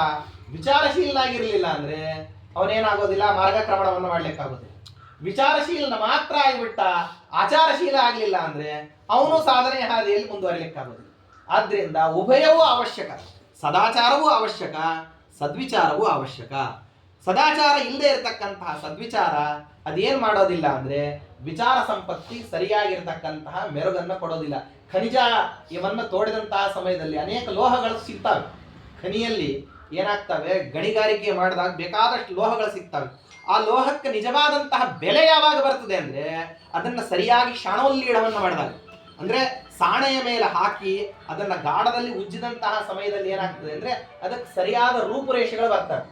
ವಿಚಾರಶೀಲನಾಗಿರ್ಲಿಲ್ಲ ಅಂದ್ರೆ ಅವನೇನಾಗೋದಿಲ್ಲ, ಮಾರ್ಗಕ್ರಮಣವನ್ನು ಮಾಡ್ಲಿಕ್ಕೆ ಆಗೋದಿಲ್ಲ. ವಿಚಾರಶೀಲನ ಮಾತ್ರ ಆಗಿಬಿಟ್ಟ, ಆಚಾರಶೀಲ ಆಗ್ಲಿಲ್ಲ ಅಂದ್ರೆ ಅವನು ಸಾಧನೆಯ ಹಾದಿಯಲ್ಲಿ ಮುಂದುವರಿಲಿಕ್ಕಾಗೋದಿಲ್ಲ. ಆದ್ರಿಂದ ಉಭಯವೂ ಅವಶ್ಯಕ. ಸದಾಚಾರವೂ ಅವಶ್ಯಕ, ಸದ್ವಿಚಾರವೂ ಅವಶ್ಯಕ. ಸದಾಚಾರ ಇಲ್ಲದೆ ಇರತಕ್ಕಂತಹ ಸದ್ವಿಚಾರ ಅದೇನ್ ಮಾಡೋದಿಲ್ಲ ಅಂದ್ರೆ ವಿಚಾರ ಸಂಪತ್ತಿ ಸರಿಯಾಗಿರ್ತಕ್ಕಂತಹ ಮೆರುಗನ್ನ ಕೊಡೋದಿಲ್ಲ. ಖನಿಜ ಇವನ್ನ ತೋಡಿದಂತಹ ಸಮಯದಲ್ಲಿ ಅನೇಕ ಲೋಹಗಳು ಸಿಗ್ತವೆ. ಖನಿಯಲ್ಲಿ ಏನಾಗ್ತವೆ, ಗಣಿಗಾರಿಕೆ ಮಾಡಿದಾಗ ಬೇಕಾದಷ್ಟು ಲೋಹಗಳು ಸಿಗ್ತವೆ. ಆ ಲೋಹಕ್ಕೆ ನಿಜವಾದಂತಹ ಬೆಲೆ ಯಾವಾಗ ಬರ್ತದೆ ಅಂದ್ರೆ ಅದನ್ನ ಸರಿಯಾಗಿ ಶಾಣೋಲ್ಲೀಢವನ್ನ ಮಾಡಿದಾಗ, ಅಂದ್ರೆ ಸಾಣೆಯ ಮೇಲೆ ಹಾಕಿ ಅದನ್ನ ಗಾಢದಲ್ಲಿ ಉಜ್ಜಿದಂತಹ ಸಮಯದಲ್ಲಿ ಏನಾಗ್ತದೆ ಅಂದ್ರೆ ಅದಕ್ಕೆ ಸರಿಯಾದ ರೂಪುರೇಷೆಗಳು ಬರ್ತವೆ.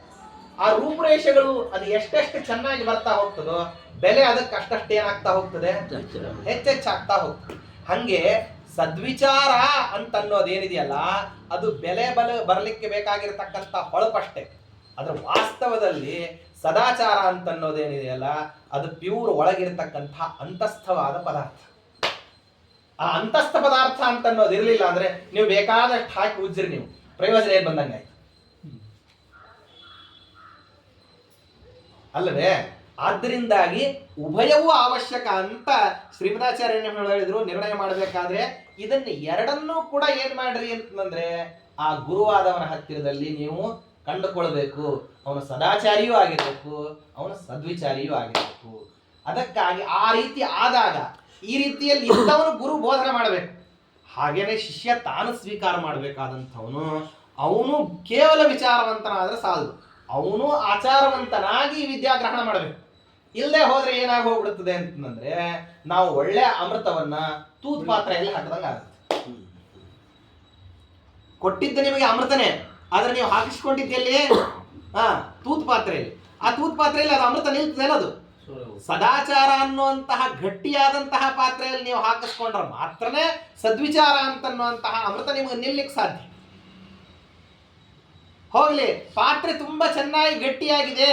ಆ ರೂಪುರೇಷೆಗಳು ಅದು ಎಷ್ಟೆಷ್ಟು ಚೆನ್ನಾಗಿ ಬರ್ತಾ ಹೋಗ್ತದೋ ಬೆಲೆ ಅದಕ್ಕೆ ಅಷ್ಟಷ್ಟು ಏನಾಗ್ತಾ ಹೋಗ್ತದೆ, ಹೆಚ್ಚೆಚ್ಚಾಗ್ತಾ ಹೋಗ್ತದೆ. ಹಂಗೆ ಸದ್ವಿಚಾರ ಅಂತನ್ನೋದೇನಿದೆಯಲ್ಲ ಅದು ಬೆಲೆ ಬರಲಿಕ್ಕೆ ಬೇಕಾಗಿರ್ತಕ್ಕಂಥ ಹೊಳಪಷ್ಟೇ. ಅದ್ರ ವಾಸ್ತವದಲ್ಲಿ ಸದಾಚಾರ ಅಂತನ್ನೋದೇನಿದೆಯಲ್ಲ ಅದು ಪ್ಯೂರ್ ಒಳಗಿರ್ತಕ್ಕಂಥ ಅಂತಸ್ಥವಾದ ಪದಾರ್ಥ. ಆ ಅಂತಸ್ಥ ಪದಾರ್ಥ ಅಂತನ್ನೋದು ಇರಲಿಲ್ಲ ಅಂದ್ರೆ ನೀವು ಬೇಕಾದಷ್ಟು ಹಾಕಿ ಉಜ್ಜಿರಿ, ನೀವು ಪ್ರಯೋಜನ ಏನ್ ಬಂದಂಗೆ ಆಯ್ತು ಅಲ್ಲವೇ? ಆದ್ದರಿಂದಾಗಿ ಉಭಯವೂ ಅವಶ್ಯಕ ಅಂತ ಶ್ರೀಮದಾಚಾರ್ಯ ಹೇಳಿದ್ರು. ನಿರ್ಣಯ ಮಾಡಬೇಕಾದ್ರೆ ಇದನ್ನ ಎರಡನ್ನೂ ಕೂಡ ಏನ್ ಮಾಡ್ರಿ ಅಂತಂದ್ರೆ ಆ ಗುರುವಾದವನ ಹತ್ತಿರದಲ್ಲಿ ನೀವು ಕಂಡುಕೊಳ್ಬೇಕು. ಅವನು ಸದಾಚಾರಿಯೂ ಆಗಿರ್ಬೇಕು, ಅವನು ಸದ್ವಿಚಾರಿಯೂ ಆಗಿರ್ಬೇಕು. ಅದಕ್ಕಾಗಿ ಆ ರೀತಿ ಆದಾಗ ಈ ರೀತಿಯಲ್ಲಿ ಇದ್ದವನು ಗುರು ಬೋಧನೆ ಮಾಡಬೇಕು. ಹಾಗೇನೆ ಶಿಷ್ಯ ತಾನು ಸ್ವೀಕಾರ ಮಾಡಬೇಕಾದಂಥವನು. ಅವನು ಕೇವಲ ವಿಚಾರವಂತನಾದ್ರೆ ಸಾಲದು, ಅವನು ಆಚಾರವಂತನಾಗಿ ವಿದ್ಯಾಗ್ರಹಣ ಮಾಡಬೇಕು. ಇಲ್ಲದೆ ಹೋದ್ರೆ ಏನಾಗಿ ಹೋಗ್ಬಿಡುತ್ತದೆ ಅಂತಂದ್ರೆ ನಾವು ಒಳ್ಳೆ ಅಮೃತವನ್ನ ತೂತ್ ಪಾತ್ರೆಯಲ್ಲಿ ಹಾಕಿದಂಗ ಆಗುತ್ತೆ. ಕೊಟ್ಟಿದ್ದು ನಿಮಗೆ ಅಮೃತನೇ, ಆದ್ರೆ ನೀವು ಹಾಕಿಸ್ಕೊಂಡಿದ್ದಲ್ಲಿ ತೂತ್ ಪಾತ್ರೆಯಲ್ಲಿ, ಆ ತೂತ್ ಪಾತ್ರೆಯಲ್ಲಿ ಅದು ಅಮೃತ ನಿಲ್ತದೇನದು. ಸದಾಚಾರ ಅನ್ನುವಂತಹ ಗಟ್ಟಿಯಾದಂತಹ ಪಾತ್ರೆಯಲ್ಲಿ ನೀವು ಹಾಕಿಸ್ಕೊಂಡ್ರೆ ಮಾತ್ರನೇ ಸದ್ವಿಚಾರ ಅಂತನ್ನುವಂತಹ ಅಮೃತ ನಿಮಗೆ ನಿಲ್ಲಕ್ಕೆ ಸಾಧ್ಯ. ಹೋಗ್ಲಿ, ಪಾತ್ರೆ ತುಂಬಾ ಚೆನ್ನಾಗಿ ಗಟ್ಟಿಯಾಗಿದೆ,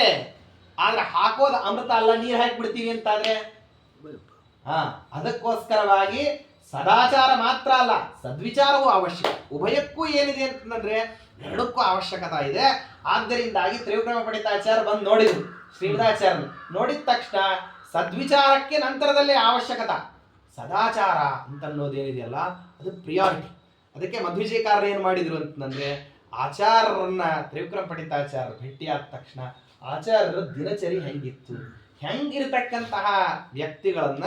ಆದ್ರೆ ಹಾಕೋದು ಅಮೃತ ಅಲ್ಲ, ನೀರು ಹಾಕಿಬಿಡ್ತೀವಿ ಅಂತಾದ್ರೆ ಅದಕ್ಕೋಸ್ಕರವಾಗಿ ಸದಾಚಾರ ಮಾತ್ರ ಅಲ್ಲ, ಸದ್ವಿಚಾರವೂ ಅವಶ್ಯಕ. ಉಭಯಕ್ಕೂ ಏನಿದೆ ಅಂತಂದ್ರೆ ಎರಡಕ್ಕೂ ಅವಶ್ಯಕತೆ ಇದೆ. ಆದ್ದರಿಂದಾಗಿ ತ್ರಿವಿಕ್ರಮ ಪಂಡಿತಾಚಾರ್ಯ ಬಂದು ನೋಡಿದ್ರು ಶ್ರೀಮದಾಚಾರ್ಯ. ನೋಡಿದ ತಕ್ಷಣ ಸದ್ವಿಚಾರಕ್ಕೆ ನಂತರದಲ್ಲಿ ಅವಶ್ಯಕತೆ, ಸದಾಚಾರ ಅಂತನ್ನೋದೇನಿದೆಯಲ್ಲ ಅದು ಪ್ರಿಯಾರಿಟಿ. ಅದಕ್ಕೆ ಮಧ್ವಿಜಯಕಾರರು ಏನು ಮಾಡಿದ್ರು ಅಂತಂದ್ರೆ ಆಚಾರ್ಯರನ್ನ ತ್ರಿವಿಕ್ರಮ ಪಂಡಿತಾಚಾರ್ಯರು ಭೇಟಿಯಾದ ತಕ್ಷಣ ಆಚಾರ್ಯರ ದಿನಚರಿ ಹೆಂಗಿತ್ತು, ಹೆಂಗಿರ್ತಕ್ಕಂತಹ ವ್ಯಕ್ತಿಗಳನ್ನ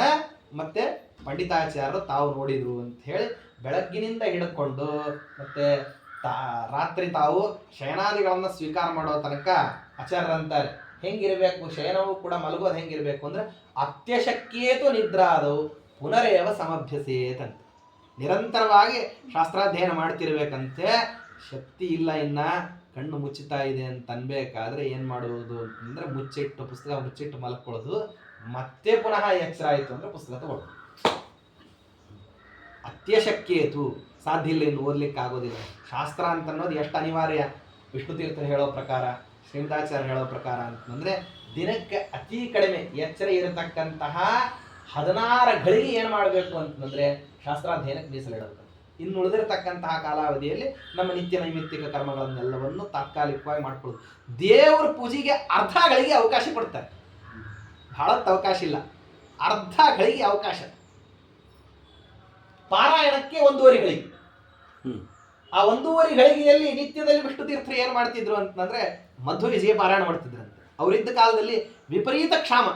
ಮತ್ತೆ ಪಂಡಿತಾಚಾರ್ಯರು ತಾವು ನೋಡಿದ್ರು ಅಂತ ಹೇಳಿ ಬೆಳಗ್ಗಿನಿಂದ ಹಿಡ್ಕೊಂಡು ಮತ್ತೆ ರಾತ್ರಿ ತಾವು ಶಯನಾದಿಗಳನ್ನ ಸ್ವೀಕಾರ ಮಾಡೋ ತನಕ ಆಚಾರ್ಯರಂತಾರೆ ಹೆಂಗಿರ್ಬೇಕು, ಶಯನವು ಕೂಡ ಮಲಗೋದು ಹೆಂಗಿರ್ಬೇಕು ಅಂದ್ರೆ ಅತ್ಯಶಕ್ಯೇತು ನಿದ್ರಾದವು ಪುನರೇವ ಸಮಭ್ಯಸೇತಂತ. ನಿರಂತರವಾಗಿ ಶಾಸ್ತ್ರಾಧ್ಯಯನ ಮಾಡ್ತಿರ್ಬೇಕಂತೆ. ಶಕ್ತಿ ಇಲ್ಲ, ಇನ್ನ ಕಣ್ಣು ಮುಚ್ಚುತ್ತಾ ಇದೆ ಅಂತ ಅನ್ಬೇಕಾದ್ರೆ ಏನ್ ಮಾಡುವುದು ಅಂದ್ರೆ ಪುಸ್ತಕ ಮುಚ್ಚಿಟ್ಟು ಮಲ್ಕೊಳ್ಳೋದು. ಮತ್ತೆ ಪುನಃ ಎಚ್ಚರ ಆಯಿತು ಅಂದ್ರೆ ಪುಸ್ತಕ ತಗೊಳ್ಳೋದು. ಅತ್ಯಶಕ್ಯೇತು, ಸಾಧ್ಯ ಇಲ್ಲ, ಇನ್ನು ಓದ್ಲಿಕ್ಕೆ ಆಗೋದಿಲ್ಲ. ಶಾಸ್ತ್ರ ಅಂತ ಅನ್ನೋದು ಎಷ್ಟು ಅನಿವಾರ್ಯ, ವಿಷ್ಣು ತೀರ್ಥರು ಹೇಳೋ ಪ್ರಕಾರ, ಶ್ರೀಮದಾಚಾರ್ಯ ಹೇಳೋ ಪ್ರಕಾರ ಅಂತಂದ್ರೆ ದಿನಕ್ಕೆ ಅತಿ ಕಡಿಮೆ ಎಚ್ಚರ ಇರತಕ್ಕಂತಹ 16 ಗಳಿಗೆ ಏನು ಮಾಡಬೇಕು ಅಂತಂದ್ರೆ ಶಾಸ್ತ್ರಾಧ್ಯಯನಕ್ಕೆ ಮೀಸಲಿಡಬೇಕು. ಇನ್ನು ಉಳಿದಿರತಕ್ಕಂತಹ ಕಾಲಾವಧಿಯಲ್ಲಿ ನಮ್ಮ ನಿತ್ಯ ನೈಮಿತ್ತಿಕ ಕರ್ಮಗಳನ್ನೆಲ್ಲವನ್ನು ತಾತ್ಕಾಲಿಕವಾಗಿ ಮಾಡ್ಕೊಳ್ಳೋದು. ದೇವರ ಪೂಜೆಗೆ ಅರ್ಧ ಗಳಿಗೆ ಅವಕಾಶ ಕೊಡ್ತಾರೆ, ಬಹಳತ್ತು ಅವಕಾಶ ಇಲ್ಲ, ಅರ್ಧ ಗಳಿಗೆ ಅವಕಾಶ. ಪಾರಾಯಣಕ್ಕೆ 1.5 ಗಳಿಗೆ. ಆ 1.5 ಗಳಿಗೆಯಲ್ಲಿ ನಿತ್ಯದಲ್ಲಿ ವಿಷ್ಣು ತೀರ್ಥರು ಏನ್ ಮಾಡ್ತಿದ್ರು ಅಂತಂದ್ರೆ ಮಧ್ವ ವಿಜಯ ಪಾರಾಯಣ ಮಾಡ್ತಿದ್ರಂತೆ. ಅವರಿದ್ದ ಕಾಲದಲ್ಲಿ ವಿಪರೀತ ಕ್ಷಾಮ,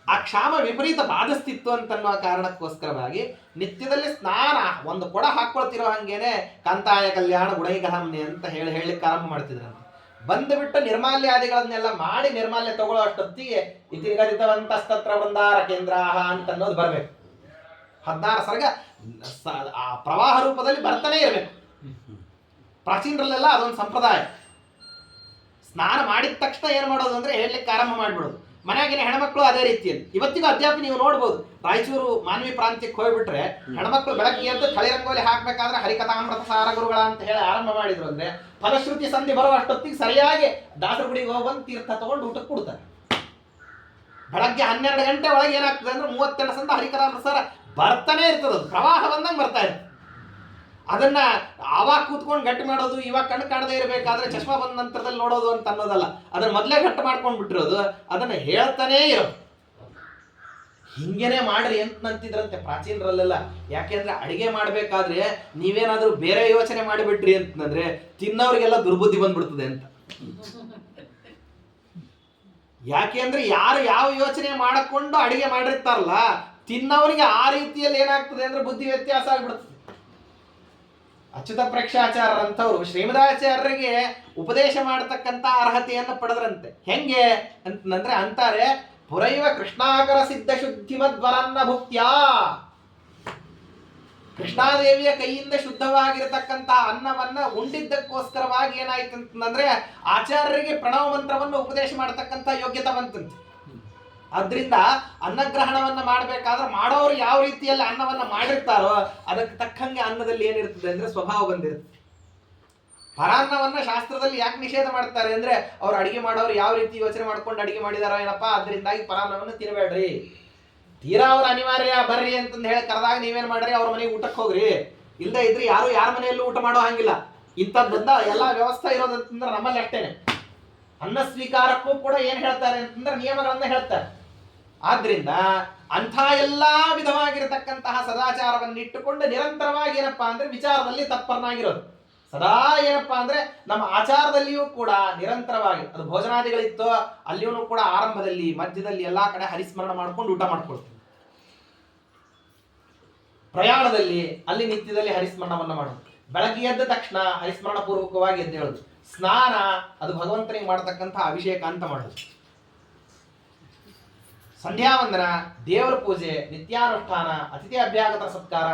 ಆ ಕ್ಷಾಮ ವಿಪರೀತ ಬಾಧಿಸ್ತಿತ್ತು ಅಂತನ್ನೋ ಕಾರಣಕ್ಕೋಸ್ಕರವಾಗಿ ನಿತ್ಯದಲ್ಲಿ ಸ್ನಾನ ಒಂದು ಕೊಡ ಹಾಕೊಳ್ತಿರೋ ಹಂಗೇನೆ ಕಾಂತಾಯ ಕಲ್ಯಾಣ ಗುಣೈಗಹಮ್ನೆ ಅಂತ ಹೇಳಲಿಕ್ಕೆ ಆರಂಭ ಮಾಡ್ತಿದ್ರಂತೆ. ಬಂದುಬಿಟ್ಟು ನಿರ್ಮಾಲ್ಯಾದಿಗಳನ್ನೆಲ್ಲ ಮಾಡಿ ನಿರ್ಮಾಲ್ಯ ತಗೊಳ್ಳೋ ಅಷ್ಟೊತ್ತಿಗೆ ಇತಿಗದಿತವಂತಸ್ತತ್ರ ವೃಂದಾರ ಕೇಂದ್ರಾಹ ಅಂತ ಅನ್ನೋದು ಬರಬೇಕು. 16 ಸರ್ಗ ಆ ಪ್ರವಾಹ ರೂಪದಲ್ಲಿ ಬರ್ತಾನೆ ಇರಬೇಕು. ಪ್ರಾಚೀನರಲ್ಲೆಲ್ಲ ಅದೊಂದು ಸಂಪ್ರದಾಯ. ಸ್ನಾನ ಮಾಡಿದ ತಕ್ಷಣ ಏನು ಮಾಡೋದು ಅಂದ್ರೆ ಹೇಳಲಿಕ್ಕೆ ಆರಂಭ ಮಾಡಿಬಿಡೋದು. ಮನೆಯಾಗಿನ ಹೆಣ್ಮಕ್ಳು ಅದೇ ರೀತಿಯಲ್ಲಿ ಇವತ್ತಿಗೂ ಅಧ್ಯಾಪ ನೀವು ನೋಡ್ಬೋದು. ರಾಯಚೂರು ಮಾನವಿ ಪ್ರಾಂತ್ಯಕ್ಕೆ ಹೋಗ್ಬಿಟ್ರೆ ಹೆಣ್ಮಕ್ಳು ಬೆಳಗ್ಗೆ ಎದ್ದು ಥಳಿ ರಂಗೋಲಿ ಹಾಕ್ಬೇಕಾದ್ರೆ ಹರಿಕಥಾಮೃತ ಸಾರ ಗುರುಗಳ ಅಂತ ಹೇಳಿ ಆರಂಭ ಮಾಡಿದ್ರು ಅಂದ್ರೆ ಫಲಶ್ರುತಿ ಸಂಧಿ ಬರೋ ಅಷ್ಟೊತ್ತಿಗೆ ಸರಿಯಾಗಿ ದಾಸರ ಗುಡಿಗೆ ಹೋಗ್ಬಂದು ತೀರ್ಥ ತಗೊಂಡು ಊಟಕ್ಕೆ ಕೊಡ್ತಾರೆ. ಬೆಳಗ್ಗೆ 12 ಗಂಟೆ ಒಳಗೆ ಏನಾಗ್ತದೆ ಅಂದ್ರೆ 32 ಸಂತ ಹರಿಕಥಾಮೃತ ಸಾರ ಬರ್ತಾನೆ ಇರ್ತದೆ. ಪ್ರವಾಹ ಬಂದಂಗೆ ಬರ್ತಾ ಇರ್ತದೆ. ಅದನ್ನ ಆವಾಗ ಕೂತ್ಕೊಂಡು ಗಟ್ಟಿ ಮಾಡೋದು, ಇವಾಗ ಕಣ್ಣು ಕಾಣದೇ ಇರಬೇಕಾದ್ರೆ ಚಶ್ಮಾ ಬಂದ ನಂತರದಲ್ಲಿ ನೋಡೋದು ಅಂತ ಅನ್ನೋದಲ್ಲ. ಅದನ್ನ ಮೊದಲೇ ಗಟ್ಟಿ ಮಾಡ್ಕೊಂಡು ಬಿಟ್ಟಿರೋದು, ಅದನ್ನ ಹೇಳ್ತಾನೇ ಇರೋದು. ಹಿಂಗೇನೆ ಮಾಡ್ರಿ ಅಂತಂತಿದ್ರಂತೆ ಪ್ರಾಚೀನರಲ್ಲೆಲ್ಲ. ಯಾಕೆಂದ್ರೆ ಅಡಿಗೆ ಮಾಡ್ಬೇಕಾದ್ರೆ ನೀವೇನಾದ್ರೂ ಬೇರೆ ಯೋಚನೆ ಮಾಡಿಬಿಟ್ರಿ ಅಂತಂದ್ರೆ ತಿನ್ನೋರಿಗೆಲ್ಲ ದುರ್ಬುದ್ಧಿ ಬಂದ್ಬಿಡ್ತದೆ ಅಂತ. ಯಾಕೆ ಅಂದ್ರೆ ಯಾರು ಯಾವ ಯೋಚನೆ ಮಾಡಿಕೊಂಡು ಅಡಿಗೆ ಮಾಡಿರ್ತಾರಲ್ಲ ತಿನ್ನವನಿಗೆ ಆ ರೀತಿಯಲ್ಲಿ ಏನಾಗ್ತದೆ ಅಂದ್ರೆ ಬುದ್ಧಿ ವ್ಯತ್ಯಾಸ ಆಗ್ಬಿಡ್ತದೆ. ಅಚ್ಯುತ ಪ್ರೇಕ್ಷಾಚಾರ್ಯರಂಥವ್ರು ಶ್ರೀಮದಾಚಾರ್ಯರಿಗೆ ಉಪದೇಶ ಮಾಡತಕ್ಕಂತ ಅರ್ಹತೆಯನ್ನು ಪಡೆದ್ರಂತೆ. ಹೆಂಗೆ ಅಂತಂದ್ರೆ ಅಂತಾರೆ, ಪುರೈವ ಕೃಷ್ಣಾಕರ ಸಿದ್ಧ ಶುದ್ಧಿಮದ್ವರನ್ನ ಭುಕ್ತ್ಯಾ, ಕೃಷ್ಣಾದೇವಿಯ ಕೈಯಿಂದ ಶುದ್ಧವಾಗಿರತಕ್ಕಂತ ಅನ್ನವನ್ನ ಉಂಡಿದ್ದಕ್ಕೋಸ್ಕರವಾಗಿ ಏನಾಯ್ತು ಅಂತಂದ್ರೆ ಆಚಾರ್ಯರಿಗೆ ಪ್ರಣವ ಮಂತ್ರವನ್ನು ಉಪದೇಶ ಮಾಡತಕ್ಕಂತ ಯೋಗ್ಯತೆ ಬಂತಂತೆ. ಆದ್ರಿಂದ ಅನ್ನಗ್ರಹಣವನ್ನ ಮಾಡಬೇಕಾದ್ರೆ ಮಾಡೋರು ಯಾವ ರೀತಿಯಲ್ಲಿ ಅನ್ನವನ್ನ ಮಾಡಿರ್ತಾರೋ ಅದಕ್ಕೆ ತಕ್ಕಂಗೆ ಅನ್ನದಲ್ಲಿ ಏನಿರ್ತದೆ ಅಂದ್ರೆ ಸ್ವಭಾವ ಬಂದಿರುತ್ತೆ. ಪರಾನ್ನವನ್ನ ಶಾಸ್ತ್ರದಲ್ಲಿ ಯಾಕೆ ನಿಷೇಧ ಮಾಡ್ತಾರೆ ಅಂದ್ರೆ ಅವ್ರು ಅಡಿಗೆ ಮಾಡೋರು ಯಾವ ರೀತಿ ಯೋಚನೆ ಮಾಡ್ಕೊಂಡು ಅಡಿಗೆ ಮಾಡಿದಾರೋ ಏನಪ್ಪಾ, ಅದರಿಂದಾಗಿ ಪರಾನ್ನವನ್ನು ತಿನ್ನಬೇಡ್ರಿ, ತೀರಾ ಅವ್ರ ಅನಿವಾರ್ಯ ಬರ್ರಿ ಅಂತಂದು ಹೇಳಿ ಕರೆದಾಗ ನೀವೇನ್ ಮಾಡ್ರಿ, ಅವ್ರ ಮನೆಗೆ ಊಟಕ್ಕೆ ಹೋಗ್ರಿ, ಇಲ್ಲದೆ ಇದ್ರಿ ಯಾರು ಯಾರ ಮನೆಯಲ್ಲೂ ಊಟ ಮಾಡೋ ಹಂಗಿಲ್ಲ. ಇಂಥದ್ದನ್ನ ಎಲ್ಲಾ ವ್ಯವಸ್ಥೆ ಇರೋದಂತಂದ್ರೆ ನಮ್ಮಲ್ಲಿ ಅಷ್ಟೇನೆ. ಅನ್ನ ಸ್ವೀಕಾರಕ್ಕೂ ಕೂಡ ಏನ್ ಹೇಳ್ತಾರೆ ಅಂತಂದ್ರೆ ನಿಯಮಗಳನ್ನ ಹೇಳ್ತಾರೆ. ಆದ್ರಿಂದ ಅಂಥ ಎಲ್ಲಾ ವಿಧವಾಗಿರತಕ್ಕಂತಹ ಸದಾಚಾರವನ್ನು ಇಟ್ಟುಕೊಂಡು ನಿರಂತರವಾಗಿ ಏನಪ್ಪಾ ಅಂದ್ರೆ ವಿಚಾರದಲ್ಲಿ ತತ್ಪರನಾಗಿರೋದು. ಸದಾ ಏನಪ್ಪಾ ಅಂದ್ರೆ ನಮ್ಮ ಆಚಾರದಲ್ಲಿಯೂ ಕೂಡ ನಿರಂತರವಾಗಿ, ಅದು ಭೋಜನಾದಿಗಳಿತ್ತೋ ಅಲ್ಲಿಯೂ ಕೂಡ ಆರಂಭದಲ್ಲಿ ಮಧ್ಯದಲ್ಲಿ ಎಲ್ಲಾ ಕಡೆ ಹರಿಸ್ಮರಣ ಮಾಡ್ಕೊಂಡು ಊಟ ಮಾಡ್ಕೊಳ್ತೀವಿ. ಪ್ರಯಾಣದಲ್ಲಿ ಅಲ್ಲಿ ನಿತ್ಯದಲ್ಲಿ ಹರಿಸ್ಮರಣವನ್ನ ಮಾಡೋದು. ಬೆಳಗ್ಗೆ ಎದ್ದ ತಕ್ಷಣ ಹರಿಸ್ಮರಣ ಪೂರ್ವಕವಾಗಿ ಎದ್ದು ಹೇಳೋದು. ಸ್ನಾನ ಅದು ಭಗವಂತನಿಗೆ ಮಾಡತಕ್ಕಂಥ ಅಭಿಷೇಕ ಅಂತ ಮಾಡೋದು. ಸಂಧ್ಯಾವಂದನ, ದೇವರ ಪೂಜೆ, ನಿತ್ಯಾನುಷ್ಠಾನ, ಅತಿಥಿ ಅಭ್ಯಾಗತ ಸತ್ಕಾರ,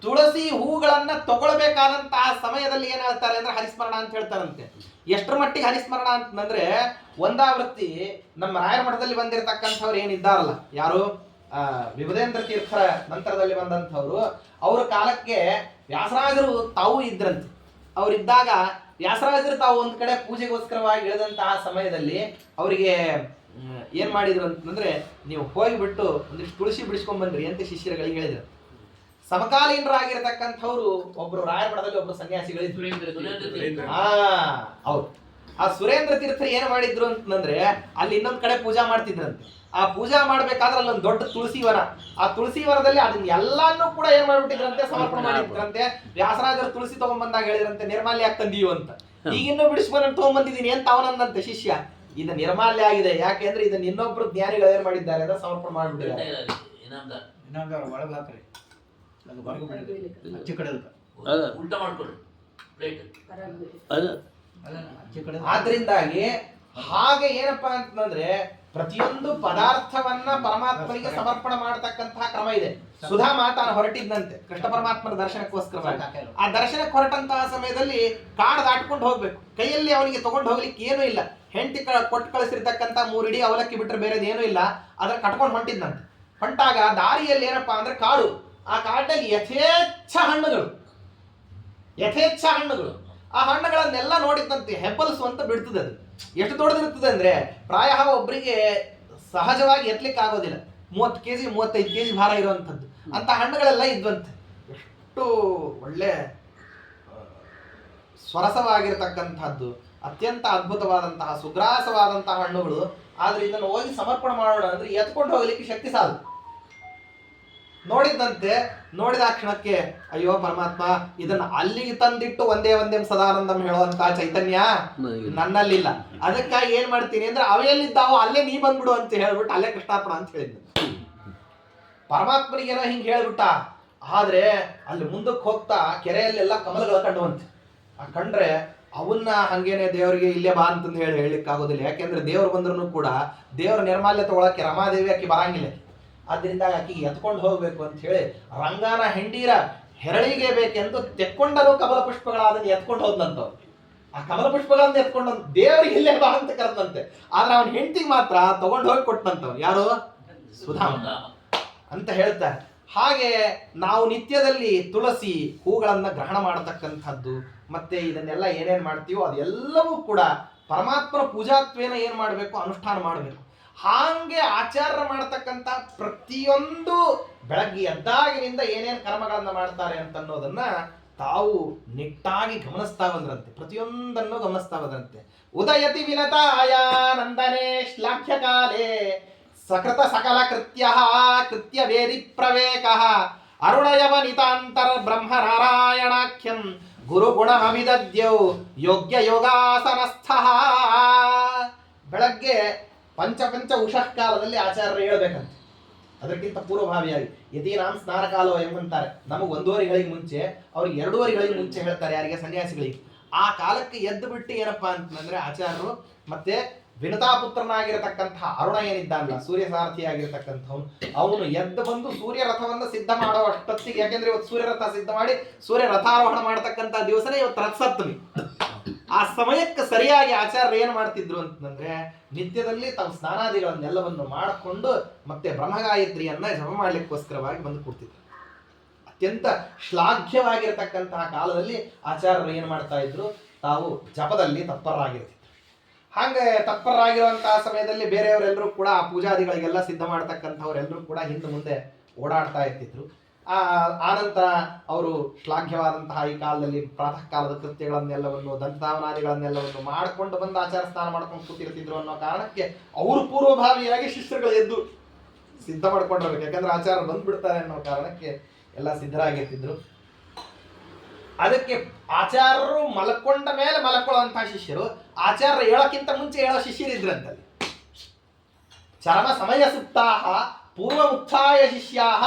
ತುಳಸಿ ಹೂಗಳನ್ನ ತಗೊಳ್ಬೇಕಾದಂತಹ ಸಮಯದಲ್ಲಿ ಏನ್ ಹೇಳ್ತಾರೆ ಅಂದ್ರೆ ಹರಿಸ್ಮರಣ ಅಂತ ಹೇಳ್ತಾರಂತೆ. ಎಷ್ಟರ ಮಟ್ಟಿಗೆ ಹರಿಸ್ಮರಣ ಅಂತಂದ್ರೆ ಒಂದಾವೃತ್ತಿ ನಮ್ಮ ರಾಯರ ಮಠದಲ್ಲಿ ಬಂದಿರತಕ್ಕಂಥವ್ರು ಏನಿದ್ದಾರಲ್ಲ, ಯಾರು ವಿಭುಧೇಂದ್ರ ತೀರ್ಥರ ನಂತರದಲ್ಲಿ ಬಂದಂಥವ್ರು, ಅವ್ರ ಕಾಲಕ್ಕೆ ವ್ಯಾಸರಾಜರು ತಾವು ಇದ್ರಂತೆ. ಅವರಿದ್ದಾಗ ವ್ಯಾಸರಾಜರು ತಾವು ಒಂದ್ ಕಡೆ ಪೂಜೆಗೋಸ್ಕರವಾಗಿ ಇಳಿದಂತಹ ಸಮಯದಲ್ಲಿ ಅವರಿಗೆ ಏನ್ ಮಾಡಿದ್ರು ಅಂತಂದ್ರೆ, ನೀವು ಹೋಗಿಬಿಟ್ಟು ಒಂದಿಷ್ಟು ತುಳಸಿ ಬಿಡಿಸ್ಕೊಂಡ್ ಬನ್ರಿ ಅಂತ ಶಿಷ್ಯರುಗಳಿಗೆ ಹೇಳಿದ್ರು. ಸಮಕಾಲೀನರಾಗಿರತಕ್ಕಂಥವ್ರು ಒಬ್ರು ರಾಯರ ಮಠದಲ್ಲಿ ಒಬ್ರು ಸನ್ಯಾಸಿಗಳಿದ್ರು. ಹೌದು, ಆ ಸುರೇಂದ್ರ ತೀರ್ಥರು ಏನ್ ಮಾಡಿದ್ರು ಅಂತಂದ್ರೆ ಅಲ್ಲಿ ಇನ್ನೊಂದ್ ಕಡೆ ಪೂಜಾ ಮಾಡ್ತಿದ್ರಂತೆ. ಆ ಪೂಜಾ ಮಾಡ್ಬೇಕಾದ್ರೆ ಅಲ್ಲೊಂದು ದೊಡ್ಡ ತುಳಸಿ ವನ, ಆ ತುಳಸಿ ವನದಲ್ಲಿ ಅದನ್ನ ಎಲ್ಲಾನು ಕೂಡ ಏನ್ ಮಾಡ್ಬಿಟ್ಟಿದ್ರಂತೆ, ಸಮರ್ಪಣೆ ಮಾಡಿದ್ರಂತೆ. ವ್ಯಾಸರಾಜರು ತುಳಸಿ ತಗೊಂಡ್ಬಂದಾಗ ಹೇಳಿದ್ರಂತೆ, ನಿರ್ಮಾಲ್ಯ ಯಾಕೆ ತಂದೀವು ಅಂತ. ಈಗಿನ್ನೂ ಬಿಡಿಸ್ಕೊಂಡು ತಗೊಂಡ್ಬಂದಿದ್ದೀನಿ ಅಂತ ಅವನಂದಂತೆ ಶಿಷ್ಯ. ಇದು ನಿರ್ಮಾಲ್ಯ ಆಗಿದೆ, ಯಾಕೆಂದ್ರೆ ಇದನ್ನ ಇನ್ನೊಬ್ರು ಜ್ಞಾನಿಗಳು ಏನ್ ಮಾಡಿದ್ದಾರೆ ಅಂದ್ರೆ ಸಮರ್ಪಣೆ ಮಾಡ್ಬಿಟ್ಟಿದ್ದಾರೆ. ಆದ್ರಿಂದಾಗಿ ಹಾಗೆ ಏನಪ್ಪಾ ಅಂತಂದ್ರೆ ಪ್ರತಿಯೊಂದು ಪದಾರ್ಥವನ್ನ ಪರಮಾತ್ಮನಿಗೆ ಸಮರ್ಪಣೆ ಮಾಡತಕ್ಕಂತಹ ಕ್ರಮ ಇದೆ. ಸುಧಾಮ ತಾನು ಹೊರಟಿದ್ದಂತೆ ಕೃಷ್ಣ ಪರಮಾತ್ಮನ ದರ್ಶನಕ್ಕೋಸ್ಕರವಾಗಿ. ಆ ದರ್ಶನಕ್ಕೆ ಹೊರಟಂತಹ ಸಮಯದಲ್ಲಿ ಕಾಡು ದಾಟ್ಕೊಂಡು ಹೋಗ್ಬೇಕು. ಕೈಯಲ್ಲಿ ಅವನಿಗೆ ತಗೊಂಡು ಹೋಗ್ಲಿಕ್ಕೆ ಏನೂ ಇಲ್ಲ. ಹೆಂಡತಿ ಕೊಟ್ಟು ಕಳಿಸಿರ್ತಕ್ಕಂಥ 3 ಇಡಿ ಅವಲಕ್ಕಿ ಬಿಟ್ಟರೆ ಬೇರೆದೇನೂ ಇಲ್ಲ. ಅದನ್ನ ಕಟ್ಕೊಂಡು ಹೊಂಟಿದ್ದಂತೆ. ಹೊಂಟಾಗ ದಾರಿಯಲ್ಲಿ ಏನಪ್ಪಾ ಅಂದ್ರೆ ಕಾಡು. ಆ ಕಾಡಿನಲ್ಲಿ ಯಥೇಚ್ಛ ಹಣ್ಣುಗಳು. ಆ ಹಣ್ಣುಗಳನ್ನೆಲ್ಲ ನೋಡಿದ್ದಂತೆ ಹೆಬ್ಬಲ್ಸು ಅಂತ ಬಿಡ್ತದೆ. ಅದು ಎಷ್ಟು ದೊಡ್ಡದಿರ್ತದೆ ಅಂದ್ರೆ ಪ್ರಾಯ ಒಬ್ಬರಿಗೆ ಸಹಜವಾಗಿ ಎತ್ತಲಿಕ್ಕೆ ಆಗೋದಿಲ್ಲ. 30 kg 35 kg ಭಾರ ಇರುವಂಥದ್ದು ಅಂತ ಹಣ್ಣುಗಳೆಲ್ಲ ಇದ್ವಂತೆ. ಎಷ್ಟು ಒಳ್ಳೆ ಸ್ವರಸವಾಗಿರತಕ್ಕಂಥದ್ದು, ಅತ್ಯಂತ ಅದ್ಭುತವಾದಂತಹ ಸುಗ್ರಾಸವಾದಂತಹ ಹಣ್ಣುಗಳು. ಆದ್ರೆ ಇದನ್ನು ಹೋಗಿ ಸಮರ್ಪಣೆ ಮಾಡೋಣ ಅಂದ್ರೆ ಎತ್ಕೊಂಡು ಹೋಗ್ಲಿಕ್ಕೆ ಶಕ್ತಿ ಸಾಲದು. ನೋಡಿದಂತೆ ನೋಡಿದ ಕ್ಷಣಕ್ಕೆ ಅಯ್ಯೋ ಪರಮಾತ್ಮ, ಇದನ್ನ ಅಲ್ಲಿಗೆ ತಂದಿಟ್ಟು ಒಂದೇ ಸದಾನಂದಂ ಹೇಳುವಂತ ಚೈತನ್ಯ ನನ್ನಲ್ಲಿಲ್ಲ. ಅದಕ್ಕಾಗಿ ಏನ್ ಮಾಡ್ತೀನಿ ಅಂದ್ರೆ ಅವೆಲ್ಲಿದ್ದಾವೋ ಅಲ್ಲೇ ನೀ ಬಂದ್ಬಿಡು ಅಂತ ಹೇಳ್ಬಿಟ್ಟು ಅಲ್ಲೇ ಕೃಷ್ಣಾರ್ಪಣ ಅಂತ ಹೇಳಿದ್ನು. ಪರಮಾತ್ಮನಿಗೇನೋ ಹಿಂಗೆ ಹೇಳ್ಬಿಟ್ಟ. ಆದ್ರೆ ಅಲ್ಲಿ ಮುಂದಕ್ಕೆ ಹೋಗ್ತಾ ಕೆರೆಯಲ್ಲೆಲ್ಲ ಕಮಲಗಳು ಕಂಡುವಂತೆ. ಆ ಕಂಡ್ರೆ ಅವನ್ನ ಹಂಗೇನೆ ದೇವರಿಗೆ ಇಲ್ಲೇ ಬಾ ಅಂತಂದು ಹೇಳಲಿಕ್ಕೆ ಆಗೋದಿಲ್ಲ. ಯಾಕೆಂದ್ರೆ ದೇವ್ರು ಬಂದ್ರು ಕೂಡ ದೇವ್ರ ನಿರ್ಮಾಲ್ಯ ತಗೊಳಕ್ಕೆ ರಮಾದೇವಿ ಆಕಿ ಬರಂಗಿಲ್ಲ. ಆದ್ರಿಂದ ಆಕಿಗೆ ಎತ್ಕೊಂಡು ಹೋಗ್ಬೇಕು ಅಂತ ಹೇಳಿ ರಂಗಾನ ಹೆಂಡೀರ ಹೆರಳಿಗೆ ಬೇಕೆಂದು ತೆಕ್ಕೊಂಡರು ಕಮಲ ಪುಷ್ಪಗಳಾದನ್ನು ಎತ್ಕೊಂಡು ಹೋದ್ನಂತವ್ರು. ಆ ಕಮಲ ಪುಷ್ಪಗಳನ್ನ ಎತ್ಕೊಂಡು ದೇವರಿಗೆ ಇಲ್ಲೇ ಬಾ ಅಂತ ಕರೆದಂತೆ. ಆದ್ರೆ ಅವನ ಹೆಂಡತಿಗೆ ಮಾತ್ರ ತಗೊಂಡು ಹೋಗಿ ಕೊಟ್ಟನಂತವ್ರು. ಯಾರು? ಸುಧಾಮ ಅಂತ ಹೇಳ್ತಾರೆ. ಹಾಗೆ ನಾವು ನಿತ್ಯದಲ್ಲಿ ತುಳಸಿ ಹೂಗಳನ್ನ ಗ್ರಹಣ ಮಾಡತಕ್ಕಂಥದ್ದು, ಮತ್ತೆ ಇದನ್ನೆಲ್ಲ ಏನೇನ್ ಮಾಡ್ತೀವೋ ಅದೆಲ್ಲವೂ ಕೂಡ ಪರಮಾತ್ಮನ ಪೂಜಾತ್ವೇನ ಏನ್ ಮಾಡ್ಬೇಕು, ಅನುಷ್ಠಾನ ಮಾಡಬೇಕು. ಹಾಗೆ ಆಚಾರ್ಯ ಮಾಡತಕ್ಕಂಥ ಪ್ರತಿಯೊಂದು ಬೆಳಗ್ಗೆ ಎದ್ದಾಗಿನಿಂದ ಏನೇನು ಕರ್ಮಗಳನ್ನ ಮಾಡ್ತಾರೆ ಅಂತ ಅನ್ನೋದನ್ನ ತಾವು ನಿಟ್ಟಾಗಿ ಗಮನಿಸ್ತಾ ಬಂದ್ರಂತೆ. ಪ್ರತಿಯೊಂದನ್ನು ಗಮನಿಸ್ತಾ ಬಂದ್ರಂತೆ. ಉದಯತಿ ವಿನತಾಯ ನಂದನೆ ಶ್ಲಾಘ್ಯ ಕಾಲೇ ಸಕೃತ ಸಕಲ ಕೃತ್ಯ ವೇದಿ ಪ್ರವೇಕ ಅರುಣಯವ ನಿತಾಂತರ ಬ್ರಹ್ಮ ನಾರಾಯಣಾಖ್ಯಂ ಗುರುಗುಣಮವಿದದ್ಯೌ ಯೋಗ್ಯ ಯೋಗಾಸನಸ್ಥ. ಬೆಳಗ್ಗೆ ಪಂಚ ಉಷಃ ಕಾಲದಲ್ಲಿ ಆಚಾರ್ಯರು ಹೇಳ್ಬೇಕಂತೆ. ಅದಕ್ಕಿಂತ ಪೂರ್ವಭಾವಿಯಾಗಿ ಯತೀನಾಂ ಸ್ನಾನ ಕಾಲೋ ಎಂಬಂತಾರೆ. ನಮಗೆ 1.5 ಗಳಿಗೆ ಮುಂಚೆ, ಅವ್ರಿಗೆ 2.5 ಗಳಿಗೆ ಮುಂಚೆ ಹೇಳ್ತಾರೆ. ಯಾರಿಗೆ? ಸನ್ಯಾಸಿಗಳಿಗೆ. ಆ ಕಾಲಕ್ಕೆ ಎದ್ದು ಬಿಟ್ಟು ಏನಪ್ಪಾ ಅಂತಂದ್ರೆ ಆಚಾರ್ಯರು ಮತ್ತೆ ವಿನತಾಪುತ್ರನಾಗಿರತಕ್ಕಂತಹ ಅರುಣ ಏನಿದ್ದಾನಲ್ಲ, ಸೂರ್ಯ ಸಾರಥಿಯಾಗಿರ್ತಕ್ಕಂಥವನು, ಅವನು ಎದ್ದು ಬಂದು ಸೂರ್ಯ ರಥವನ್ನು ಸಿದ್ಧ ಮಾಡೋ ಅಷ್ಟೊತ್ತಿಗೆ, ಯಾಕೆಂದ್ರೆ ಇವತ್ತು ಸೂರ್ಯ ರಥ ಸಿದ್ಧ ಮಾಡಿ ಸೂರ್ಯ ರಥಾರೋಹಣ ಮಾಡತಕ್ಕಂಥ ದಿವಸನೇ ಇವತ್ತು ರಥಸಪ್ತಮಿ. ಆ ಸಮಯಕ್ಕೆ ಸರಿಯಾಗಿ ಆಚಾರ್ಯರು ಏನ್ ಮಾಡ್ತಿದ್ರು ಅಂತಂದ್ರೆ ನಿತ್ಯದಲ್ಲಿ ತಾವು ಸ್ನಾನಾದಿಗಳನ್ನೆಲ್ಲವನ್ನು ಮಾಡಿಕೊಂಡು ಮತ್ತೆ ಬ್ರಹ್ಮಗಾಯತ್ರಿಯನ್ನ ಜಪ ಮಾಡ್ಲಿಕ್ಕೋಸ್ಕರವಾಗಿ ಬಂದು ಕೂಡ್ತಿದ್ರು. ಅತ್ಯಂತ ಶ್ಲಾಘ್ಯವಾಗಿರತಕ್ಕಂತಹ ಕಾಲದಲ್ಲಿ ಆಚಾರ್ಯರು ಏನ್ ಮಾಡ್ತಾ ಇದ್ರು, ತಾವು ಜಪದಲ್ಲಿ ತತ್ಪರರಾಗಿರ್ತಿದ್ರು. ಹಾಗೆ ತತ್ಪರರಾಗಿರುವಂತಹ ಸಮಯದಲ್ಲಿ ಬೇರೆಯವರೆಲ್ಲರೂ ಕೂಡ ಆ ಪೂಜಾದಿಗಳಿಗೆಲ್ಲ ಸಿದ್ಧ ಮಾಡ್ತಕ್ಕಂಥವರೆಲ್ಲರೂ ಕೂಡ ಹಿಂದೆ ಮುಂದೆ ಓಡಾಡ್ತಾ ಇರ್ತಿದ್ರು. ಆನಂತರ ಅವರು ಶ್ಲಾಘ್ಯವಾದಂತಹ ಈ ಕಾಲದಲ್ಲಿ ಪ್ರಾತಃ ಕಾಲದ ಕೃತ್ಯಗಳನ್ನೆಲ್ಲವನ್ನು, ದಂತಾವನಾದಿಗಳನ್ನೆಲ್ಲವನ್ನು ಮಾಡಿಕೊಂಡು ಬಂದು ಆಚಾರ ಸ್ನಾನ ಮಾಡ್ಕೊಂಡು ಕೂತಿರ್ತಿದ್ರು ಅನ್ನೋ ಕಾರಣಕ್ಕೆ ಅವರು ಪೂರ್ವಭಾವಿಯಾಗಿ ಶಿಷ್ಯರುಗಳು ಎದ್ದು ಸಿದ್ಧ ಮಾಡ್ಕೊಂಡಿರ್ಬೇಕು. ಯಾಕಂದ್ರೆ ಆಚಾರ ಬಂದ್ಬಿಡ್ತಾರೆ ಅನ್ನೋ ಕಾರಣಕ್ಕೆ ಎಲ್ಲ ಸಿದ್ಧರಾಗಿರ್ತಿದ್ರು. ಅದಕ್ಕೆ ಆಚಾರ್ಯರು ಮಲ್ಕೊಂಡ ಮೇಲೆ ಮಲ್ಕೊಳ್ಳುವಂತಹ ಶಿಷ್ಯರು, ಆಚಾರ್ಯರು ಹೇಳೋಕ್ಕಿಂತ ಮುಂಚೆ ಹೇಳೋ ಶಿಷ್ಯರಿದ್ರಂತಲ್ಲಿ. ಚರಮ ಸಮಯ ಸುಪ್ತಾಹ ಪೂರ್ವ ಉತ್ಥಾಯ ಶಿಷ್ಯಾಹ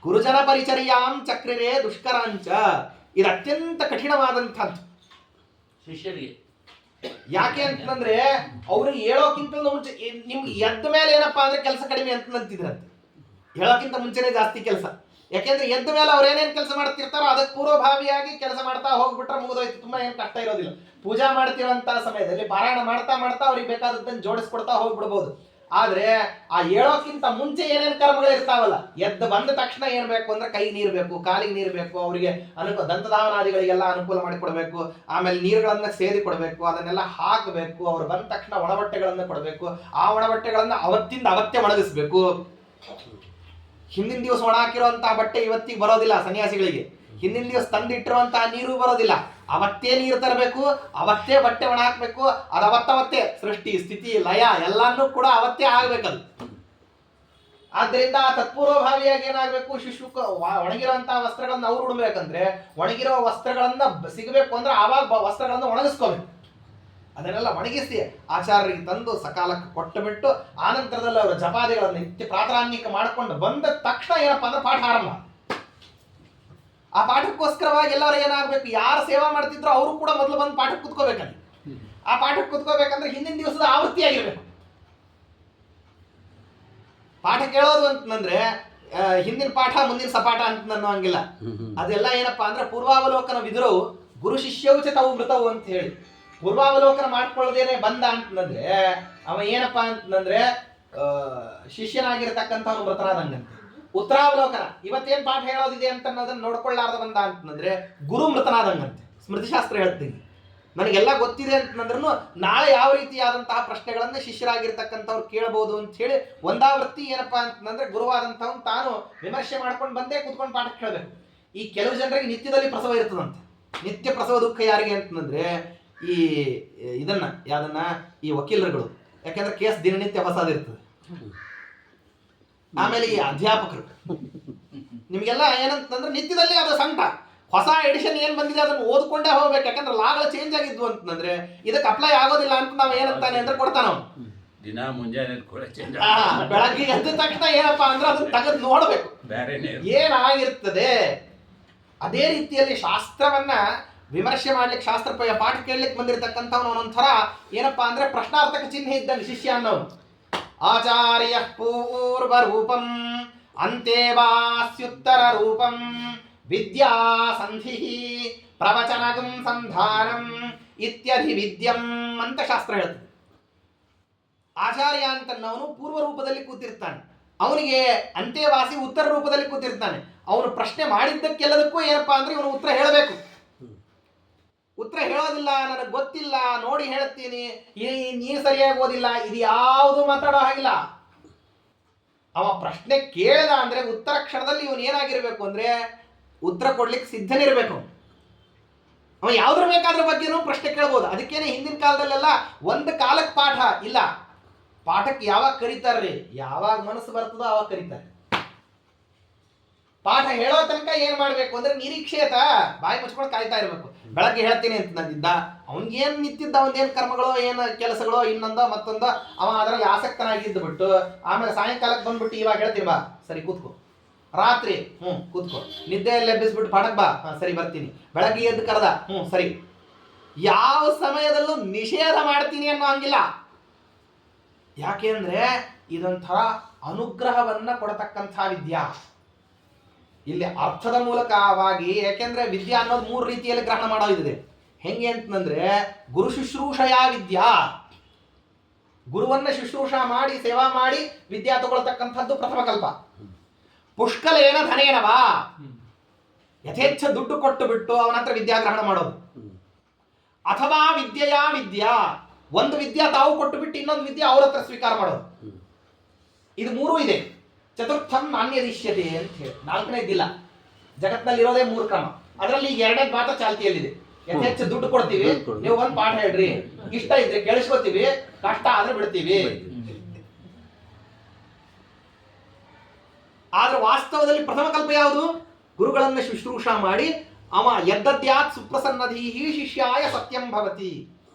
ಗುರುಜನ ಪರಿಚರ್ಯಾಂ ಚಕ್ರಿರೇ ದುಷ್ಕರಾಂಚ. ಇದು ಅತ್ಯಂತ ಕಠಿಣವಾದಂಥದ್ದು ಶಿಷ್ಯರಿಗೆ. ಯಾಕೆ ಅಂತಂದ್ರೆ ಅವ್ರಿಗೆ ಹೇಳೋಕ್ಕಿಂತ ಮುಂಚೆ ನಿಮ್ಗೆ ಎದ್ದ ಮೇಲೆ ಏನಪ್ಪಾ ಅಂದ್ರೆ ಕೆಲಸ ಕಡಿಮೆ ಅಂತಂತಿದ್ರಂತೆ. ಹೇಳೋಕ್ಕಿಂತ ಮುಂಚೆನೆ ಜಾಸ್ತಿ ಕೆಲಸ. ಯಾಕೆಂದ್ರೆ ಎದ್ದ ಮೇಲೆ ಅವ್ರು ಏನೇನ್ ಕೆಲಸ ಮಾಡ್ತಿರ್ತಾರೋ ಅದಕ್ಕೆ ಪೂರ್ವಭಾವಿಯಾಗಿ ಕೆಲಸ ಮಾಡ್ತಾ ಹೋಗ್ಬಿಟ್ರೆ ಮುಗಿದೋಯ್ತು. ತುಂಬಾ ಏನು ಕಷ್ಟ ಇರೋದಿಲ್ಲ. ಪೂಜಾ ಮಾಡ್ತಿರುವಂತಹ ಸಮಯದಲ್ಲಿ ಪಾರಾಯಣ ಮಾಡ್ತಾ ಮಾಡ್ತಾ ಅವ್ರಿಗೆ ಬೇಕಾದದ್ದನ್ನು ಜೋಡಿಸ್ಕೊಡ್ತಾ ಹೋಗ್ಬಿಡ್ಬೋದು. ಆದ್ರೆ ಆ ಹೇಳೋಕ್ಕಿಂತ ಮುಂಚೆ ಏನೇನು ಕರ್ಮಗಳು ಇರ್ತಾವಲ್ಲ, ಎದ್ದು ಬಂದ ತಕ್ಷಣ ಏನ್ ಬೇಕು ಅಂದ್ರೆ ಕೈಗೆ ನೀರು ಬೇಕು, ಕಾಲಿಗೆ ನೀರು ಬೇಕು, ಅವರಿಗೆ ದಂತಧಾವನಾದಿಗಳಿಗೆಲ್ಲ ಅನುಕೂಲ ಮಾಡಿಕೊಡ್ಬೇಕು. ಆಮೇಲೆ ನೀರುಗಳನ್ನ ಸೇದಿ ಕೊಡಬೇಕು, ಅದನ್ನೆಲ್ಲ ಹಾಕಬೇಕು. ಅವ್ರು ಬಂದ ತಕ್ಷಣ ಒಣಬಟ್ಟೆಗಳನ್ನ ಕೊಡಬೇಕು. ಆ ಒಣಬಟ್ಟೆಗಳನ್ನ ಅವತ್ತಿಂದ ಅವತ್ತೇ ಒಣಗಿಸ್ಬೇಕು. ಹಿಂದಿನ ದಿವಸ ಒಣ ಹಾಕಿರುವಂತಹ ಬಟ್ಟೆ ಇವತ್ತಿಗೆ ಬರೋದಿಲ್ಲ ಸನ್ಯಾಸಿಗಳಿಗೆ. ಹಿಂದಿನ ದಿವಸ ತಂದಿಟ್ಟಿರುವಂತಹ ನೀರು ಬರೋದಿಲ್ಲ. ಅವತ್ತೇ ನೀರು ತರಬೇಕು, ಅವತ್ತೇ ಬಟ್ಟೆ ಒಣ ಹಾಕ್ಬೇಕು. ಅದು ಅವತ್ತವತ್ತೇ ಸೃಷ್ಟಿ ಸ್ಥಿತಿ ಲಯ ಎಲ್ಲಾನು ಕೂಡ ಅವತ್ತೇ ಆಗ್ಬೇಕದು. ಆದ್ರಿಂದ ತತ್ಪೂರ್ವಭಾವಿಯಾಗಿ ಏನಾಗಬೇಕು, ಶಿಶುಕ ಒಣಗಿರುವಂತಹ ವಸ್ತ್ರಗಳನ್ನ ಅವ್ರು ಉಡ್ಬೇಕಂದ್ರೆ ಒಣಗಿರೋ ವಸ್ತ್ರಗಳನ್ನ ಸಿಗಬೇಕು ಅಂದ್ರೆ ಆವಾಗ ವಸ್ತ್ರಗಳನ್ನ ಒಣಗಿಸ್ಕೋಬೇಕು. ಅದನ್ನೆಲ್ಲ ಒಣಗಿಸಿ ಆಚಾರ್ಯರಿಗೆ ತಂದು ಸಕಾಲಕ್ಕೆ ಕೊಟ್ಟು ಬಿಟ್ಟು ಆನಂತರದಲ್ಲಿ ಅವರ ಜಪಾದಿಗಳನ್ನು ನಿತ್ಯ ಪ್ರಾತರಾನ್ನಿಕ ಮಾಡಿಕೊಂಡು ಬಂದ ತಕ್ಷಣ ಏನಪ್ಪಾ ಅಂದ್ರೆ ಪಾಠ ಆರಂಭ. ಆ ಪಾಠಕ್ಕೋಸ್ಕರವಾಗಿ ಎಲ್ಲರೂ ಏನಾಗಬೇಕು, ಯಾರು ಸೇವಾ ಮಾಡ್ತಿದ್ರು ಅವರು ಕೂಡ ಮೊದಲು ಬಂದು ಪಾಠಕ್ಕೆ ಕುತ್ಕೋಬೇಕಲ್ಲಿ. ಆ ಪಾಠಕ್ಕೆ ಕುತ್ಕೋಬೇಕಂದ್ರೆ ಹಿಂದಿನ ದಿವಸದ ಆವೃತ್ತಿಯಾಗಿರ್ಬೇಕು. ಪಾಠ ಕೇಳೋದು ಅಂತಂದ್ರೆ ಹಿಂದಿನ ಪಾಠ ಮುಂದಿನ ಸಪಾಠ ಅಂತ ಅನ್ನೋ ಹಂಗಿಲ್ಲ. ಅದೆಲ್ಲ ಏನಪ್ಪಾ ಅಂದ್ರೆ ಪೂರ್ವಾವಲೋಕನ ವಿದುರವು ಗುರು ಶಿಷ್ಯವು ಚ ತಾವು ಮೃತವು ಅಂತ ಹೇಳಿ ಪೂರ್ವಾವಲೋಕನ ಮಾಡ್ಕೊಳ್ಳೋದೇನೆ ಬಂದ ಅಂತಂದ್ರೆ ಅವ ಏನಪ್ಪಾ ಅಂತಂದ್ರೆ ಶಿಷ್ಯನಾಗಿರ್ತಕ್ಕಂಥವ್ನು ಮೃತನಾದಂಗಂತೆ. ಉತ್ತರಾವಲೋಕನ ಇವತ್ತೇನ್ ಪಾಠ ಹೇಳೋದಿದೆ ಅಂತ ಅನ್ನೋದನ್ನ ನೋಡ್ಕೊಳ್ಳಾರ್ದ ಬಂದ ಅಂತಂದ್ರೆ ಗುರು ಮೃತನಾದಂಗಂತೆ. ಸ್ಮೃತಿಶಾಸ್ತ್ರ ಹೇಳ್ತೀನಿ, ನನಗೆಲ್ಲ ಗೊತ್ತಿದೆ ಅಂತಂದ್ರೂ ನಾಳೆ ಯಾವ ರೀತಿಯಾದಂತಹ ಪ್ರಶ್ನೆಗಳನ್ನ ಶಿಷ್ಯರಾಗಿರ್ತಕ್ಕಂಥವ್ರು ಕೇಳಬಹುದು ಅಂತ ಹೇಳಿ ಒಂದಾವೃತ್ತಿ ಏನಪ್ಪಾ ಅಂತಂದ್ರೆ ಗುರುವಾದಂಥವ್ನು ತಾನು ವಿಮರ್ಶೆ ಮಾಡ್ಕೊಂಡು ಬಂದೇ ಕೂತ್ಕೊಂಡು ಪಾಠ ಕೇಳಬೇಕು. ಈ ಕೆಲವು ಜನರಿಗೆ ನಿತ್ಯದಲ್ಲಿ ಪ್ರಸವ ಇರ್ತದಂತೆ. ನಿತ್ಯ ಪ್ರಸವ ದುಃಖ ಯಾರಿಗೆ ಅಂತಂದ್ರೆ ಈ ಇದನ್ನ ಯಾವ್ದನ್ನ ಈ ವಕೀಲರುಗಳು. ಯಾಕೆಂದ್ರೆ ಕೇಸ್ ದಿನನಿತ್ಯ ಹೊಸದಿರ್ತದೆ. ಆಮೇಲೆ ಈ ಅಧ್ಯಾಪಕರು ನಿಮ್ಗೆಲ್ಲ ಏನಂತಂದ್ರೆ ನಿತ್ಯದಲ್ಲಿ ಅದು ಸಂಕಟ. ಹೊಸ ಎಡಿಷನ್ ಏನ್ ಬಂದಿದೆ ಅದನ್ನು ಓದ್ಕೊಂಡೇ ಹೋಗ್ಬೇಕು. ಯಾಕಂದ್ರೆ ಲಾಗಳು ಚೇಂಜ್ ಆಗಿದ್ವು ಅಂತಂದ್ರೆ ಇದಕ್ಕೆ ಅಪ್ಲೈ ಆಗೋದಿಲ್ಲ ಅಂತ ನಾವ್ ಏನಂತಾನೆ ಅಂದ್ರೆ ಕೊಡ್ತಾನ ದಿನ ಮುಂಜಾನೆ ಬೆಳಗ್ಗೆ ಎದ್ದ ತಕ್ಷಣ ಏನಪ್ಪಾ ಅಂದ್ರೆ ಅದನ್ನ ತೆಗೆದು ನೋಡ್ಬೇಕು ಏನಾಗಿರ್ತದೆ. ಅದೇ ರೀತಿಯಲ್ಲಿ ಶಾಸ್ತ್ರವನ್ನ ವಿಮರ್ಶೆ ಮಾಡ್ಲಿಕ್ಕೆ, ಶಾಸ್ತ್ರ ಪಾಠ ಕೇಳಲಿಕ್ಕೆ ಬಂದಿರತಕ್ಕಂಥವ್ನು ಒಂದೊಂಥರ ಏನಪ್ಪಾ ಅಂದ್ರೆ ಪ್ರಶ್ನಾರ್ಥಕ ಚಿಹ್ನೆ ಇದ್ದಂಗೆ ಶಿಷ್ಯ ಅನ್ನೋನು. ಆಚಾರ್ಯ ಪೂರ್ವ ರೂಪಂ ಅಂತೇವಾಸ್ಯುತ್ತರ ರೂಪಂ ವಿದ್ಯಾ ಸಂಧಿ ಪ್ರವಚನಗಂ ಸಂಧಾನಂ ಇತ್ಯಧಿ ವಿದ್ಯಂ ಅಂತ ಶಾಸ್ತ್ರ ಹೇಳ್ತದೆ. ಆಚಾರ್ಯ ಅಂತನ್ನವನು ಪೂರ್ವ ರೂಪದಲ್ಲಿ ಕೂತಿರ್ತಾನೆ, ಅವನಿಗೆ ಅಂತ್ಯವಾಸಿ ಉತ್ತರ ರೂಪದಲ್ಲಿ ಕೂತಿರ್ತಾನೆ. ಅವನು ಪ್ರಶ್ನೆ ಮಾಡಿದ್ದಕ್ಕೆಲ್ಲದಕ್ಕೂ ಏನಪ್ಪಾ ಅಂದ್ರೆ ಇವನು ಉತ್ತರ ಹೇಳಬೇಕು. ಉತ್ತರ ಹೇಳೋದಿಲ್ಲ, ನನಗೆ ಗೊತ್ತಿಲ್ಲ, ನೋಡಿ ಹೇಳ್ತೀನಿ, ನೀನು ಸರಿಯಾಗಿ ಓದಿಲ್ಲ, ಇದು ಯಾವುದು ಮಾತಾಡೋ ಹಾಗಿಲ್ಲ. ಅವ ಪ್ರಶ್ನೆ ಕೇಳಿದ ಅಂದ್ರೆ ಉತ್ತರ ಕ್ಷಣದಲ್ಲಿ ಇವನು ಏನಾಗಿರ್ಬೇಕು ಅಂದ್ರೆ ಉತ್ತರ ಕೊಡ್ಲಿಕ್ಕೆ ಸಿದ್ಧನಿರ್ಬೇಕು. ಅವ ಯಾವ್ದ್ರ ಬೇಕಾದ್ರ ಬಗ್ಗೆನೂ ಪ್ರಶ್ನೆ ಕೇಳ್ಬೋದು. ಅದಕ್ಕೇನೆ ಹಿಂದಿನ ಕಾಲದಲ್ಲೆಲ್ಲ ಒಂದು ಕಾಲಕ್ಕೆ ಪಾಠ ಇಲ್ಲ. ಪಾಠಕ್ಕೆ ಯಾವಾಗ ಕರೀತಾರ್ರಿ, ಯಾವಾಗ ಮನಸ್ಸು ಬರ್ತದೋ ಅವಾಗ ಕರೀತಾರೆ. ಪಾಠ ಹೇಳೋ ತನಕ ಏನ್ ಮಾಡ್ಬೇಕು ಅಂದ್ರೆ ನಿರೀಕ್ಷೇತ ಬಾಯಿ ಮುಚ್ಕೊಂಡು ಕಾಯ್ತಾ ಇರ್ಬೇಕು. ಬೆಳಗ್ಗೆ ಹೇಳ್ತೀನಿ ಅಂತ ನಂದಿದ್ದ, ಅವನಿಗೇನು ನಿಂತಿದ್ದ ಅವನೇನು ಕರ್ಮಗಳೋ ಏನು ಕೆಲಸಗಳೋ ಇನ್ನೊಂದೋ ಮತ್ತೊಂದೋ ಅವ ಅದರಲ್ಲಿ ಆಸಕ್ತನಾಗಿದ್ದು ಬಿಟ್ಟು ಆಮೇಲೆ ಸಾಯಂಕಾಲಕ್ಕೆ ಬಂದ್ಬಿಟ್ಟು ಇವಾಗ ಹೇಳ್ತೀನಿ ಬಾ ಸರಿ ಕೂತ್ಕೋ, ರಾತ್ರಿ ಕೂತ್ಕೋ, ನಿದ್ದೆಯಲ್ಲಿ ಎಬ್ಬಿಸ್ಬಿಟ್ಟು ಪಾಠಕ್ಕೆ ಬಾ ಸರಿ ಬರ್ತೀನಿ, ಬೆಳಗ್ಗೆ ಎದ್ದು ಕರೆದ ಸರಿ, ಯಾವ ಸಮಯದಲ್ಲೂ ನಿಷೇಧ ಮಾಡ್ತೀನಿ ಅನ್ನೋ ಹಂಗಿಲ್ಲ. ಯಾಕೆ ಅಂದ್ರೆ ಇದೊಂಥರ ಅನುಗ್ರಹವನ್ನ ಕೊಡತಕ್ಕಂಥ ವಿದ್ಯಾ. ಇಲ್ಲಿ ಅರ್ಥದ ಮೂಲಕವಾಗಿ, ಯಾಕೆಂದ್ರೆ ವಿದ್ಯಾ ಅನ್ನೋದು 3 ರೀತಿಯಲ್ಲಿ ಗ್ರಹಣ ಮಾಡೋದಿದೆ. ಹೆಂಗೆ ಅಂತಂದ್ರೆ ಗುರು ಶುಶ್ರೂಷೆಯ ವಿದ್ಯಾ, ಗುರುವನ್ನ ಶುಶ್ರೂಷ ಮಾಡಿ ಸೇವಾ ಮಾಡಿ ವಿದ್ಯಾ ತಗೊಳ್ತಕ್ಕಂಥದ್ದು ಪ್ರಥಮ ಕಲ್ಪ. ಪುಷ್ಕಲೇನ ಧನೇನವಾ, ಯಥೇಚ್ಛ ದುಡ್ಡು ಕೊಟ್ಟು ಬಿಟ್ಟು ಅವನ ಹತ್ರ ವಿದ್ಯಾಗ್ರಹಣ ಮಾಡೋದು. ಅಥವಾ ವಿದ್ಯೆಯ ವಿದ್ಯಾ, ಒಂದು ವಿದ್ಯಾ ತಾವು ಕೊಟ್ಟು ಬಿಟ್ಟು ಇನ್ನೊಂದು ವಿದ್ಯೆ ಅವ್ರ ಹತ್ರ ಸ್ವೀಕಾರ ಮಾಡೋದು. ಇದು 3 ಇದೆ. ಚತುರ್ಥಂ ನಾಣ್ಯದಿಶ್ಯತೆ ಅಂತ ಹೇಳಿ 4ನೇದಿಲ್ಲ. ಜಗತ್ತಿನಲ್ಲಿ ಇರೋದೇ 3 ಕ್ರಮ. ಅದರಲ್ಲಿ 2ನೇ ಮಾತ್ರ ಚಾಲ್ತಿಯಲ್ಲಿದೆ. ಯಥೇಚ್ಛ ದುಡ್ಡು ಕೊಡ್ತೀವಿ, ನೀವು ಒಂದು ಪಾಠ ಹೇಳ್ರಿ, ಇಷ್ಟ ಇದ್ರೆ ಕೇಳಿಸ್ಕೊತೀವಿ, ಕಷ್ಟ ಆದ್ರೆ ಬಿಡ್ತೀವಿ. ಆದ್ರೆ ವಾಸ್ತವದಲ್ಲಿ ಪ್ರಥಮ ಕಲ್ಪ ಯಾವುದು? ಗುರುಗಳನ್ನ ಶುಶ್ರೂಷ ಮಾಡಿ ಅವ ಯದ್ದದ್ಯಾತ್ ಸುಪ್ರಸನ್ನಧೀಹಿ ಶಿಷ್ಯಾಯ ಸತ್ಯಂ ಭವತಿ,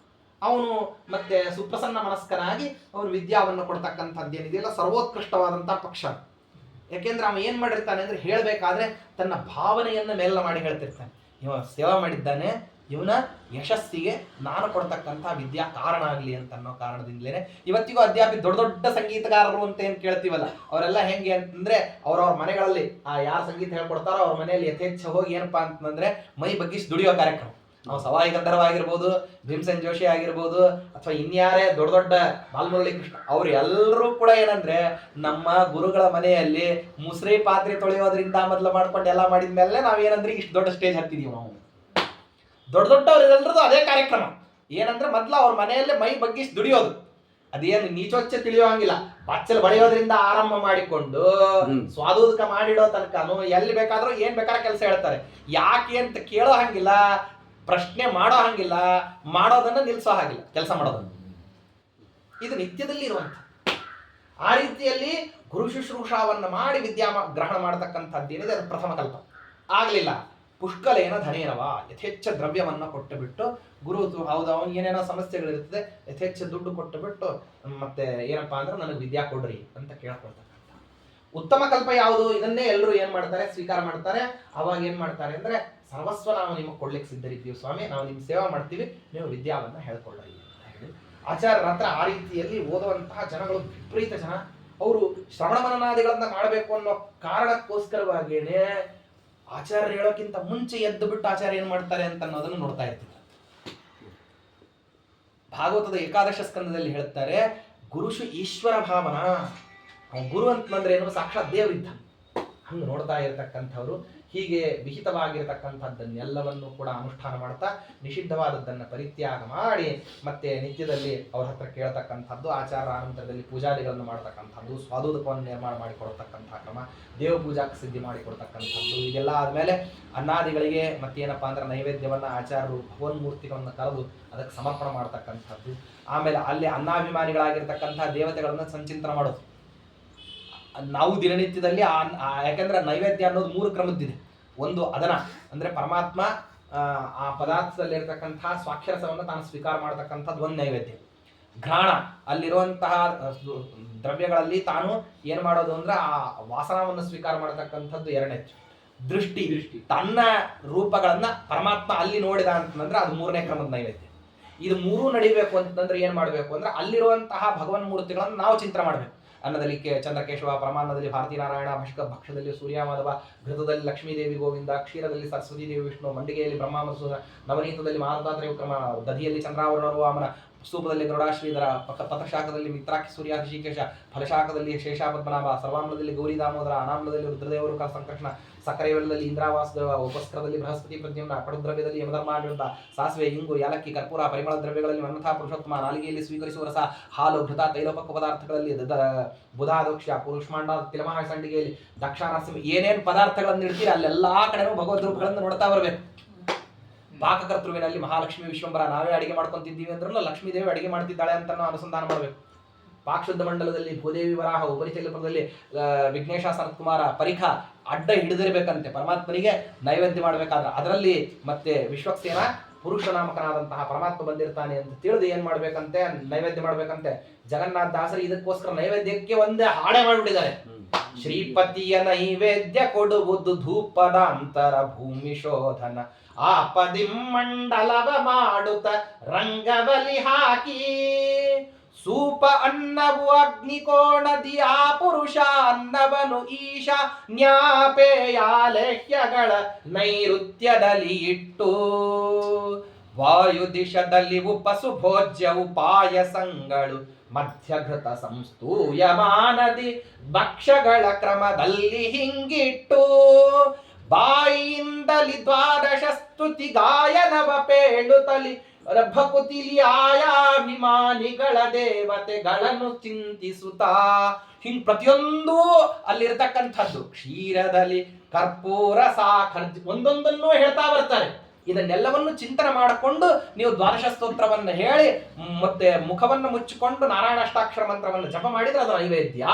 ಅವನು ಮತ್ತೆ ಸುಪ್ರಸನ್ನ ಮನಸ್ಕನಾಗಿ ಅವನು ವಿದ್ಯಾವನ್ನು ಕೊಡ್ತಕ್ಕಂಥದ್ದೇನಿದೆಯಲ್ಲ ಸರ್ವೋತ್ಕೃಷ್ಟವಾದಂತಹ ಪಕ್ಷ. ಯಾಕೆಂದ್ರೆ ಅವ ಏನ್ ಮಾಡಿರ್ತಾನೆ ಅಂದ್ರೆ ಹೇಳ್ಬೇಕಾದ್ರೆ ತನ್ನ ಭಾವನೆಯನ್ನ ಮೇಲ ಮಾಡಿ ಹೇಳ್ತಿರ್ತಾನೆ. ಇವ ಸೇವಾ ಮಾಡಿದ್ದಾನೆ, ಇವನ ಯಶಸ್ಸಿಗೆ ನಾನು ಕೊಡ್ತಕ್ಕಂಥ ವಿದ್ಯಾ ಕಾರಣ ಆಗಲಿ ಅಂತ ಅನ್ನೋ ಕಾರಣದಿಂದಲೇ ಇವತ್ತಿಗೂ ಅಧ್ಯಾಪಿ ದೊಡ್ಡ ದೊಡ್ಡ ಸಂಗೀತಗಾರರು ಅಂತ ಏನ್ ಕೇಳ್ತೀವಲ್ಲ, ಅವರೆಲ್ಲ ಹೆಂಗೆ ಅಂತಂದ್ರೆ ಅವ್ರವ್ರ ಮನೆಗಳಲ್ಲಿ ಯಾರು ಸಂಗೀತ ಹೇಳ್ಕೊಡ್ತಾರೋ ಅವ್ರ ಮನೆಯಲ್ಲಿ ಯಥೇಚ್ಛ ಹೋಗಿ ಏನಪ್ಪಾ ಅಂತಂದ್ರೆ ಮೈ ಬಗ್ಗಿಸಿ ದುಡಿಯೋ ಕಾರ್ಯಕ್ರಮ. ನಾವು ಸವಾಯಿ ಗಂಧರ್ವ ಆಗಿರ್ಬೋದು, ಭೀಮಸೇನ್ ಜೋಶಿ ಆಗಿರ್ಬೋದು, ಅಥವಾ ಇನ್ಯಾರೇ ದೊಡ್ಡ ದೊಡ್ಡ ಬಾಲಮುರಳಿ ಕೃಷ್ಣ, ಅವ್ರು ಎಲ್ಲರೂ ಕೂಡ ಏನಂದ್ರೆ ನಮ್ಮ ಗುರುಗಳ ಮನೆಯಲ್ಲಿ ಮುಸ್ರಿ ಪಾತ್ರೆ ತೊಳೆಯೋದ್ರಿಂದ ಮೊದಲು ಮಾಡ್ಕೊಂಡು ಎಲ್ಲ ಮಾಡಿದ್ಮೇಲೆ ನಾವೇನಂದ್ರೆ ಇಷ್ಟು ದೊಡ್ಡ ಸ್ಟೇಜ್ ಹತ್ತಿದೀವಿ. ನಾವು ದೊಡ್ಡ ದೊಡ್ಡವ್ರೆಲ್ಲರದು ಅದೇ ಕಾರ್ಯಕ್ರಮ. ಏನಂದ್ರೆ ಮೊದ್ಲು ಅವ್ರ ಮನೆಯಲ್ಲೇ ಮೈ ಬಗ್ಗಿಸಿ ದುಡಿಯೋದು. ಅದೇನು ನೀಚೋಚ್ಚ ತಿಳಿಯೋ ಹಂಗಿಲ್ಲ. ಬಚ್ಚಲು ಬಳಿಯೋದ್ರಿಂದ ಆರಂಭ ಮಾಡಿಕೊಂಡು ಸ್ವಾದೋದಕ ಮಾಡಿಡೋ ತನಕನು ಎಲ್ಲಿ ಬೇಕಾದ್ರೂ ಏನ್ ಬೇಕಾದ್ರೆ ಕೆಲಸ ಹೇಳ್ತಾರೆ. ಯಾಕೆ ಅಂತ ಕೇಳೋ ಹಂಗಿಲ್ಲ, ಪ್ರಶ್ನೆ ಮಾಡೋ ಹಂಗಿಲ್ಲ, ಮಾಡೋದನ್ನ ನಿಲ್ಸೋ ಹಾಗಿಲ್ಲ, ಕೆಲಸ ಮಾಡೋದನ್ನ. ಇದು ನಿತ್ಯದಲ್ಲಿ ಇರುವಂತ. ಆ ರೀತಿಯಲ್ಲಿ ಗುರು ಶುಶ್ರೂಷಾವನ್ನ ಮಾಡಿ ವಿದ್ಯಾ ಗ್ರಹಣ ಮಾಡತಕ್ಕಂಥದ್ದೇನಿದೆ ಅದು ಪ್ರಥಮ ಕಲ್ಪ. ಆಗ್ಲಿಲ್ಲ, ಪುಷ್ಕಲೇನ ಧನೇನವ, ಯಥೇಚ್ಛ ದ್ರವ್ಯವನ್ನ ಕೊಟ್ಟು ಬಿಟ್ಟು ಗುರು ಹೌದು ಅವನಿಗೆ ಏನೇನೋ ಸಮಸ್ಯೆಗಳಿರ್ತದೆ, ಯಥೇಚ್ಛ ದುಡ್ಡು ಕೊಟ್ಟು ಬಿಟ್ಟು ಮತ್ತೆ ಏನಪ್ಪಾ ಅಂದ್ರೆ ನನಗೆ ವಿದ್ಯಾ ಕೊಡ್ರಿ ಅಂತ ಕೇಳ್ಕೊಳ್ತಕ್ಕಂಥ ಉತ್ತಮ ಕಲ್ಪ ಯಾವುದು? ಇದನ್ನೇ ಎಲ್ಲರೂ ಏನ್ ಮಾಡ್ತಾರೆ, ಸ್ವೀಕಾರ ಮಾಡ್ತಾರೆ. ಅವಾಗ ಏನ್ ಮಾಡ್ತಾರೆ ಅಂದ್ರೆ ಸರ್ವಸ್ವ ನಾವು ನಿಮಗೆ ಕೊಡ್ಲಿಕ್ಕೆ ಸಿದ್ಧರಿದ್ದೀವಿ ಸ್ವಾಮಿ, ನಾವು ನಿಮ್ಗೆ ಸೇವಾ ಮಾಡ್ತೀವಿ, ನೀವು ವಿದ್ಯಾವನ್ನ ಹೇಳ್ಕೊಳ್ಳಿ ಅಂತ ಹೇಳಿ ಆಚಾರ್ಯರ ಹತ್ರ ಆ ರೀತಿಯಲ್ಲಿ ಓದುವಂತಹ ಜನಗಳು ವಿಪರೀತ ಜನ. ಅವರು ಶ್ರವಣ ಮನನಾದಿಗಳನ್ನ ಮಾಡಬೇಕು ಅನ್ನೋ ಕಾರಣಕ್ಕೋಸ್ಕರವಾಗಿಯೇ ಆಚಾರ್ಯ ಹೇಳೋಕ್ಕಿಂತ ಮುಂಚೆ ಎದ್ದು ಬಿಟ್ಟು ಆಚಾರ್ಯ ಏನ್ ಮಾಡ್ತಾರೆ ಅಂತ ಅನ್ನೋದನ್ನು ನೋಡ್ತಾ ಇರ್ತಾರೆ. ಭಾಗವತದ ಏಕಾದಶ ಸ್ಕಂದದಲ್ಲಿ ಹೇಳ್ತಾರೆ, ಗುರುಷು ಈಶ್ವರ ಭಾವನ. ಗುರು ಅಂತಂದ್ರೆ ಏನು? ಸಾಕ್ಷಾತ್ ದೇವರಿದ್ದ ಹಂಗೆ ನೋಡ್ತಾ ಇರತಕ್ಕಂಥವ್ರು. ಹೀಗೆ ವಿಹಿತವಾಗಿರತಕ್ಕಂಥದ್ದನ್ನೆಲ್ಲವನ್ನು ಕೂಡ ಅನುಷ್ಠಾನ ಮಾಡ್ತಾ ನಿಷಿದ್ಧವಾದದ್ದನ್ನು ಪರಿತ್ಯಾಗ ಮಾಡಿ ಮತ್ತೆ ನಿತ್ಯದಲ್ಲಿ ಅವ್ರ ಹತ್ರ ಕೇಳತಕ್ಕಂಥದ್ದು, ಆಚಾರ ಅನಂತರದಲ್ಲಿ ಪೂಜಾದಿಗಳನ್ನು ಮಾಡತಕ್ಕಂಥದ್ದು, ಸ್ವಾದೋದಕವನ್ನು ನಿರ್ಮಾಣ ಮಾಡಿಕೊಡ್ತಕ್ಕಂಥ ಕ್ರಮ, ದೇವ ಪೂಜಾಕ್ಕೆ ಸಿದ್ಧಿ ಮಾಡಿಕೊಡ್ತಕ್ಕಂಥದ್ದು. ಇದೆಲ್ಲ ಆದಮೇಲೆ ಅನ್ನಾದಿಗಳಿಗೆ ಮತ್ತೇನಪ್ಪ ಅಂದ್ರೆ ನೈವೇದ್ಯವನ್ನು ಆಚಾರ್ಯರು ಭಗವನ್ಮೂರ್ತಿಗಳನ್ನು ಕರೆದು ಅದಕ್ಕೆ ಸಮರ್ಪಣೆ ಮಾಡ್ತಕ್ಕಂಥದ್ದು. ಆಮೇಲೆ ಅಲ್ಲಿ ಅನ್ನಾಭಿಮಾನಿಗಳಾಗಿರ್ತಕ್ಕಂಥ ದೇವತೆಗಳನ್ನು ಸಂಚಿಂತನ ಮಾಡೋದು. ನಾವು ದಿನನಿತ್ಯದಲ್ಲಿ ಯಾಕಂದ್ರೆ ನೈವೇದ್ಯ ಅನ್ನೋದು 3 ಕ್ರಮದ್ದಿದೆ. ಒಂದು ಅದನ ಅಂದ್ರೆ ಪರಮಾತ್ಮ ಆ ಪದಾರ್ಥದಲ್ಲಿರ್ತಕ್ಕಂತಹ ಸ್ವಾಕ್ಷರಸವನ್ನು ತಾನು ಸ್ವೀಕಾರ ಮಾಡತಕ್ಕಂಥದ್ದು ಒಂದು ನೈವೇದ್ಯ. ಘ್ರಾಣ, ಅಲ್ಲಿರುವಂತಹ ದ್ರವ್ಯಗಳಲ್ಲಿ ತಾನು ಏನ್ ಮಾಡೋದು ಅಂದ್ರೆ ಆ ವಾಸನವನ್ನು ಸ್ವೀಕಾರ ಮಾಡತಕ್ಕಂಥದ್ದು 2ನೇ. ದೃಷ್ಟಿ, ತನ್ನ ರೂಪಗಳನ್ನ ಪರಮಾತ್ಮ ಅಲ್ಲಿ ನೋಡಿದ ಅಂತಂದ್ರೆ ಅದು 3ನೇ ಕ್ರಮದ ನೈವೇದ್ಯ. ಇದು 3 ನಡಿಬೇಕು ಅಂತಂದ್ರೆ ಏನ್ ಮಾಡ್ಬೇಕು ಅಂದ್ರೆ ಅಲ್ಲಿರುವಂತಹ ಭಗವನ್ ಮೂರ್ತಿಗಳನ್ನು ನಾವು ಚಿಂತನೆ ಮಾಡ್ಬೇಕು. ಅನ್ನದಲ್ಲಿ ಚಂದ್ರಕೇಶವ, ಪರಮಾನ್ನದಲ್ಲಿ ಭಾರತೀ ನಾರಾಯಣ, ಭಕ್ಷದಲ್ಲಿ ಸೂರ್ಯ ಮಾಧವ, ಘೃತದಲ್ಲಿ ಲಕ್ಷ್ಮೀದೇವಿ ಗೋವಿಂದ, ಕ್ಷೀರದಲ್ಲಿ ಸರಸ್ವತಿ ದೇವಿ ವಿಷ್ಣು, ಮಂಡಿಗೆಯಲ್ಲಿ ಬ್ರಹ್ಮ ಮಧುಸೂದನ, ನವನೀತದಲ್ಲಿ ಮಾರುತಾತ್ರೇಯ ವಿಕ್ರಮ, ದಧಿಯಲ್ಲಿ ಚಂದ್ರಾವರಣ ವಾಮನ, ಸ್ತೂಪದಲ್ಲಿ ಗರುಡಾಶ್ರೀಧರ, ಪತ್ರಶಾಖದಲ್ಲಿ ಮಿತ್ರಾಕ್ಷಿ ಸೂರ್ಯ ಋಷಿಕೇಶ, ಫಲಶಾಖದಲ್ಲಿ ಶೇಷಾಪದ್ಮನಾಭ, ಸರ್ವಾಮ್ಲದಲ್ಲಿ ಗೌರಿ ದಾಮೋದರ, ಅನಾಮ್ಲದಲ್ಲಿ ರುದ್ರದೇವರು ಸಂಕರ್ಷಣ, ಸಕ್ಕರೆವೆಲ್ಲದಲ್ಲಿ ಇಂದ್ರಾವಾಸುದೇವ, ಉಪಸ್ಕರದಲ್ಲಿ ಬೃಹಸ್ಪತಿ ಪ್ರದ್ಯುಮ್ನ, ಕಡುದ್ರವ್ಯದಲ್ಲಿ ಯಮಧರ್ಮಾರ್ಯುಂತ, ಸಾಸಿವೆ, ಇಂಗು, ಯಾಲಕ್ಕಿ, ಕರ್ಪೂರ, ಪರಿಮಳ ದ್ರವ್ಯಗಳಲ್ಲಿ ಮನ್ಮಥ ಪುರುಷೋತ್ತಮ, ನಾಲಿಗೆಯಲ್ಲಿ ಸ್ವೀಕರಿಸುವ ರಸ, ಹಾಲು, ಘೃತ, ತೈಲೋಪಕ ಪದಾರ್ಥಗಳಲ್ಲಿ ಬುಧಾದೋಕ್ಷ, ಕೂಷ್ಮಾಂಡ, ತಿಲಮಹ ಸಂಡಿಗೆಯಲ್ಲಿ ದಕ್ಷಾನರಸಿಂಹ, ಏನೇನು ಪದಾರ್ಥಗಳನ್ನು ಇಡ್ತೀರಿ ಅಲ್ಲೆಲ್ಲಾ ಕಡೆನೂ ಭಗವದ್ ರೂಪಗಳನ್ನು ನೋಡ್ತಾ ಬರಬೇಕು. ಪಾಕಕರ್ತೃವಿನಲ್ಲಿ ಮಹಾಲಕ್ಷ್ಮಿ ವಿಶ್ವಂಬರ, ನಾವೇ ಅಡಿಗೆ ಮಾಡ್ಕೊಂತಿದ್ದೀವಿ ಅಂದ್ರೂ ಲಕ್ಷ್ಮೀ ದೇವಿ ಅಡಿಗೆ ಮಾಡ್ತಿದ್ದಾಳೆ ಅಂತ ನಾವು ಅನುಸಂಧಾನ ಮಾಡಬೇಕು. ಪಾಕ್ಷುದ್ಧ ಮಂಡಲದಲ್ಲಿ ಭೂದೇವಿ ವರಾಹ, ಉಪರಿಚಲಪದಲ್ಲಿ ವಿಘ್ನೇಶ ಸನತ್ಕುಮಾರ, ಪರಿಖ ಅಡ್ಡ ಹಿಡಿದಿರ್ಬೇಕಂತೆ ಪರಮಾತ್ಮನಿಗೆ ನೈವೇದ್ಯ ಮಾಡಬೇಕಾದ್ರೆ. ಅದರಲ್ಲಿ ಮತ್ತೆ ವಿಶ್ವಕ್ಸೇನ ಪುರುಷನಾಮಕನಾದಂತಹ ಪರಮಾತ್ಮ ಬಂದಿರ್ತಾನೆ ಅಂತ ತಿಳಿದು ಏನ್ ಮಾಡ್ಬೇಕಂತೆ, ನೈವೇದ್ಯ ಮಾಡ್ಬೇಕಂತೆ. ಜಗನ್ನಾಥ ದಾಸರು ಇದಕ್ಕೋಸ್ಕರ ನೈವೇದ್ಯಕ್ಕೆ ಒಂದೇ ಹಾಡೆ ಮಾಡಿಬಿಟ್ಟಿದ್ದಾರೆ. ಶ್ರೀಪತಿಯ ನೈವೇದ್ಯ ಕೊಡುವುದು ಧೂಪದ ಅಂತರ ಭೂಮಿ ಶೋಧನ, ಆಪದಿಮ್ಮಂಡಲವ ಮಾಡುತ್ತ ರಂಗಬಲಿ ಹಾಕಿ, ಸೂಪ ಅನ್ನವು ಅಗ್ನಿಕೋಣದಿ ಆ ಪುರುಷ ಅನ್ನವನು ಈಶ ನ್ಯಾಪೇಯಾಲೇಹ್ಯಗಳ ನೈಋತ್ಯದಲ್ಲಿ ಇಟ್ಟು, ವಾಯು ದಿಶದಲ್ಲಿ ಉಪಸು ಭೋಜ್ಯವು ಪಾಯಸಂಗಳು ಮಧ್ಯಘೃತ ಸಂಸ್ತೂಯಮಾನದಿ ಭಕ್ಷ್ಯಗಳ ಕ್ರಮದಲ್ಲಿ ಹಿಂಗಿಟ್ಟು, ಬಾಯಿಯಿಂದಲಿ ದ್ವಾದಶ ಸ್ತುತಿ ಗಾಯನವ ಪೇಳುತ್ತಲಿ ಭಕುತಿಲಿ ಆಯಾಭಿಮಾನಿಗಳ ದೇವತೆಗಳನ್ನು ಚಿಂತಿಸುತ್ತಾ, ಹಿಂಗ್ ಪ್ರತಿಯೊಂದು ಅಲ್ಲಿರ್ತಕ್ಕಂಥದ್ದು ಕ್ಷೀರದಲ್ಲಿ ಕರ್ಪೂರ ಸಾಖರ್ ಒಂದೊಂದನ್ನು ಹೇಳ್ತಾ ಬರ್ತಾರೆ. ಇದನ್ನೆಲ್ಲವನ್ನು ಚಿಂತನೆ ಮಾಡಿಕೊಂಡು ನೀವು ದ್ವಾದಶ ಸ್ತೋತ್ರವನ್ನು ಹೇಳಿ ಮತ್ತೆ ಮುಖವನ್ನು ಮುಚ್ಚಿಕೊಂಡು ನಾರಾಯಣ ಅಷ್ಟಾಕ್ಷರ ಮಂತ್ರವನ್ನು ಜಪ ಮಾಡಿದ್ರೆ ಅದು ನೈವೇದ್ಯ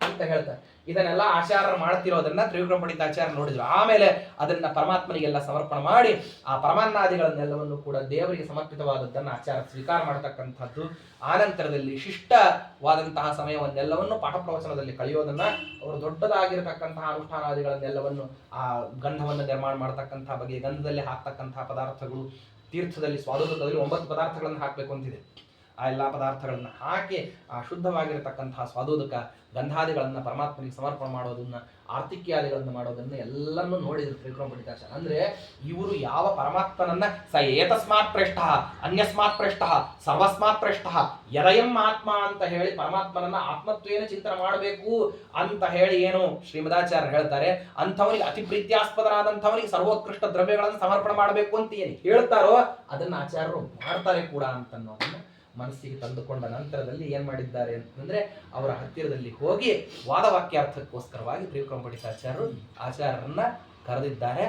ಅಂತ ಹೇಳ್ತಾರೆ. ಇದನ್ನೆಲ್ಲ ಆಚಾರ್ಯರು ಮಾಡ್ತಿರೋದನ್ನ ತ್ರಿವಿಕ್ರಮ ಪಂಡಿತಾಚಾರ್ಯ ನೋಡಿದ್ರು. ಆಮೇಲೆ ಅದನ್ನ ಪರಮಾತ್ಮನಿಗೆಲ್ಲ ಸಮರ್ಪಣೆ ಮಾಡಿ ಆ ಪರಮಾನ್ನಾದಿಗಳನ್ನೆಲ್ಲವನ್ನು ಕೂಡ ದೇವರಿಗೆ ಸಮರ್ಪಿತವಾದದ್ದನ್ನು ಆಚಾರ್ಯ ಸ್ವೀಕಾರ ಮಾಡತಕ್ಕಂಥದ್ದು. ಆನಂತರದಲ್ಲಿ ಶಿಷ್ಟವಾದಂತಹ ಸಮಯವನ್ನೆಲ್ಲವನ್ನು ಪಾಠ ಪ್ರವಚನದಲ್ಲಿ ಕಳೆಯೋದನ್ನ, ಅವರು ದೊಡ್ಡದಾಗಿರತಕ್ಕಂತಹ ಅನುಷ್ಠಾನಾದಿಗಳನ್ನೆಲ್ಲವನ್ನು ಆ ಗಂಧವನ್ನು ನಿರ್ಮಾಣ ಮಾಡತಕ್ಕಂತಹ ಬಗೆಯ ಗಂಧದಲ್ಲಿ ಹಾಕ್ತಕ್ಕಂತಹ ಪದಾರ್ಥಗಳು, ತೀರ್ಥದಲ್ಲಿ ಸ್ವಾದೋದಕದಲ್ಲಿ 9 ಪದಾರ್ಥಗಳನ್ನು ಹಾಕಬೇಕು ಅಂತಿದೆ. ಆ ಎಲ್ಲ ಪದಾರ್ಥಗಳನ್ನು ಹಾಕಿ ಆ ಶುದ್ಧವಾಗಿರತಕ್ಕಂತಹ ಸ್ವಾದೋದಕ ಗಂಧಾದಿಗಳನ್ನು ಪರಮಾತ್ಮನಿಗೆ ಸಮರ್ಪಣೆ ಮಾಡೋದನ್ನ, ಆರ್ತಿಕ್ಯಾದಿಗಳನ್ನು ಮಾಡೋದನ್ನ ಎಲ್ಲನ್ನೂ ನೋಡಿದ್ರು ತ್ರಿವಿಕ್ರಮ ಪಂಡಿತಾಚಾರ್ಯ. ಅಂದ್ರೆ ಇವರು ಯಾವ ಪರಮಾತ್ಮನನ್ನ ಸ ಏತಸ್ಮಾತ್ ಪ್ರೇಷ್ಠ ಅನ್ಯಸ್ಮಾತ್ ಪ್ರೇಷ್ಠ ಸರ್ವಸ್ಮಾತ್ ಪ್ರೇಷ್ಠ ಯದಯಂ ಆತ್ಮ ಅಂತ ಹೇಳಿ ಪರಮಾತ್ಮನನ್ನ ಆತ್ಮತ್ವೇನ ಚಿಂತನೆ ಮಾಡಬೇಕು ಅಂತ ಹೇಳಿ ಏನು ಶ್ರೀಮದಾಚಾರ್ಯ ಹೇಳ್ತಾರೆ. ಅಂಥವನಿಗೆ ಅತಿ ಪ್ರೀತ್ಯಾಸ್ಪದನಾದಂಥವನಿಗೆ ಸರ್ವೋತ್ಕೃಷ್ಟ ದ್ರವ್ಯಗಳನ್ನು ಸಮರ್ಪಣೆ ಮಾಡಬೇಕು ಅಂತ ಏನು ಹೇಳ್ತಾರೋ ಅದನ್ನ ಆಚಾರ್ಯರು ಮಾಡ್ತಾರೆ ಕೂಡ ಅಂತನ್ನೋದನ್ನ ಮನಸ್ಸಿಗೆ ತಂದುಕೊಂಡ ನಂತರದಲ್ಲಿ ಏನ್ ಮಾಡಿದ್ದಾರೆ ಅಂತಂದ್ರೆ, ಅವರ ಹತ್ತಿರದಲ್ಲಿ ಹೋಗಿ ವಾದವಾಕ್ಯಾರ್ಥಕ್ಕೋಸ್ಕರವಾಗಿ ತ್ರಿವಿಕ್ರಮ ಪಂಡಿತಾಚಾರ್ಯರು ಆಚಾರ್ಯರನ್ನ ಕರೆದಿದ್ದಾರೆ.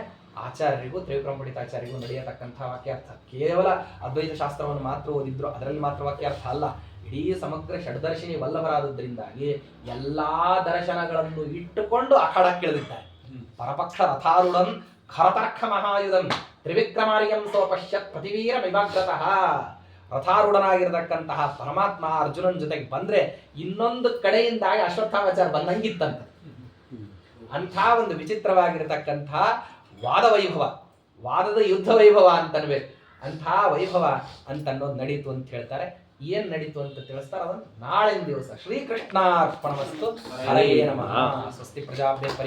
ಆಚಾರ್ಯರಿಗೂ ತ್ರಿವಿಕ್ರಮ ಪಂಡಿತಾಚಾರ್ಯರಿಗೂ ನಡೆಯತಕ್ಕಂತಹ ವಾಕ್ಯಾರ್ಥ ಕೇವಲ ಅದ್ವೈತ ಶಾಸ್ತ್ರವನ್ನು ಮಾತ್ರ ಓದಿದ್ರು, ಅದರಲ್ಲಿ ಮಾತ್ರ ವಾಕ್ಯಾರ್ಥ ಅಲ್ಲ, ಇಡೀ ಸಮಗ್ರ ಷಡ್ದರ್ಶಿನಿ ವಲ್ಲಭರಾದದ್ರಿಂದಾಗಿ ಎಲ್ಲಾ ದರ್ಶನಗಳನ್ನು ಇಟ್ಟುಕೊಂಡು ಅಖಾಡಕ್ಕಿಳಿದಿದ್ದಾರೆ. ಪರಪಕ್ಷ ರಥಾರುಢಂ ಖರತರ್ಕ ಮಹಾಯುಧಂ ತ್ರಿವಿಕ್ರಮಾರ್ಯಂ ಸೋಪಶ್ಯತ್ ಪ್ರತಿವೀರ ವಿಭಾಗ್ರತಃ. ರಥಾರೂಢನಾಗಿರತಕ್ಕಂತಹ ಪರಮಾತ್ಮ ಅರ್ಜುನನ ಜೊತೆಗೆ ಬಂದ್ರೆ ಇನ್ನೊಂದು ಕಡೆಯಿಂದಾಗಿ ಅಶ್ವತ್ಥಾಮಾಚಾರ್ಯ ಬಂದಂಗಿತ್ತಂತ. ಅಂಥ ಒಂದು ವಿಚಿತ್ರವಾಗಿರತಕ್ಕಂಥ ವಾದ ವೈಭವ, ವಾದದ ಯುದ್ಧ ವೈಭವ ಅಂತನ್ಬೇಕು, ಅಂಥ ವೈಭವ ಅಂತನ್ನೋದು ನಡೀತು ಅಂತ ಹೇಳ್ತಾರೆ. ಏನ್ ನಡೀತು ಅಂತ ತಿಳಿಸ್ತಾರೆ ಅದನ್ನು ನಾಳಿನ ದಿವಸ. ಶ್ರೀಕೃಷ್ಣಾರ್ಪಣಮಸ್ತು. ಹರೇ ನಮಃ. ಸ್ವಸ್ತಿ ಪ್ರಜಾಭ್ಯ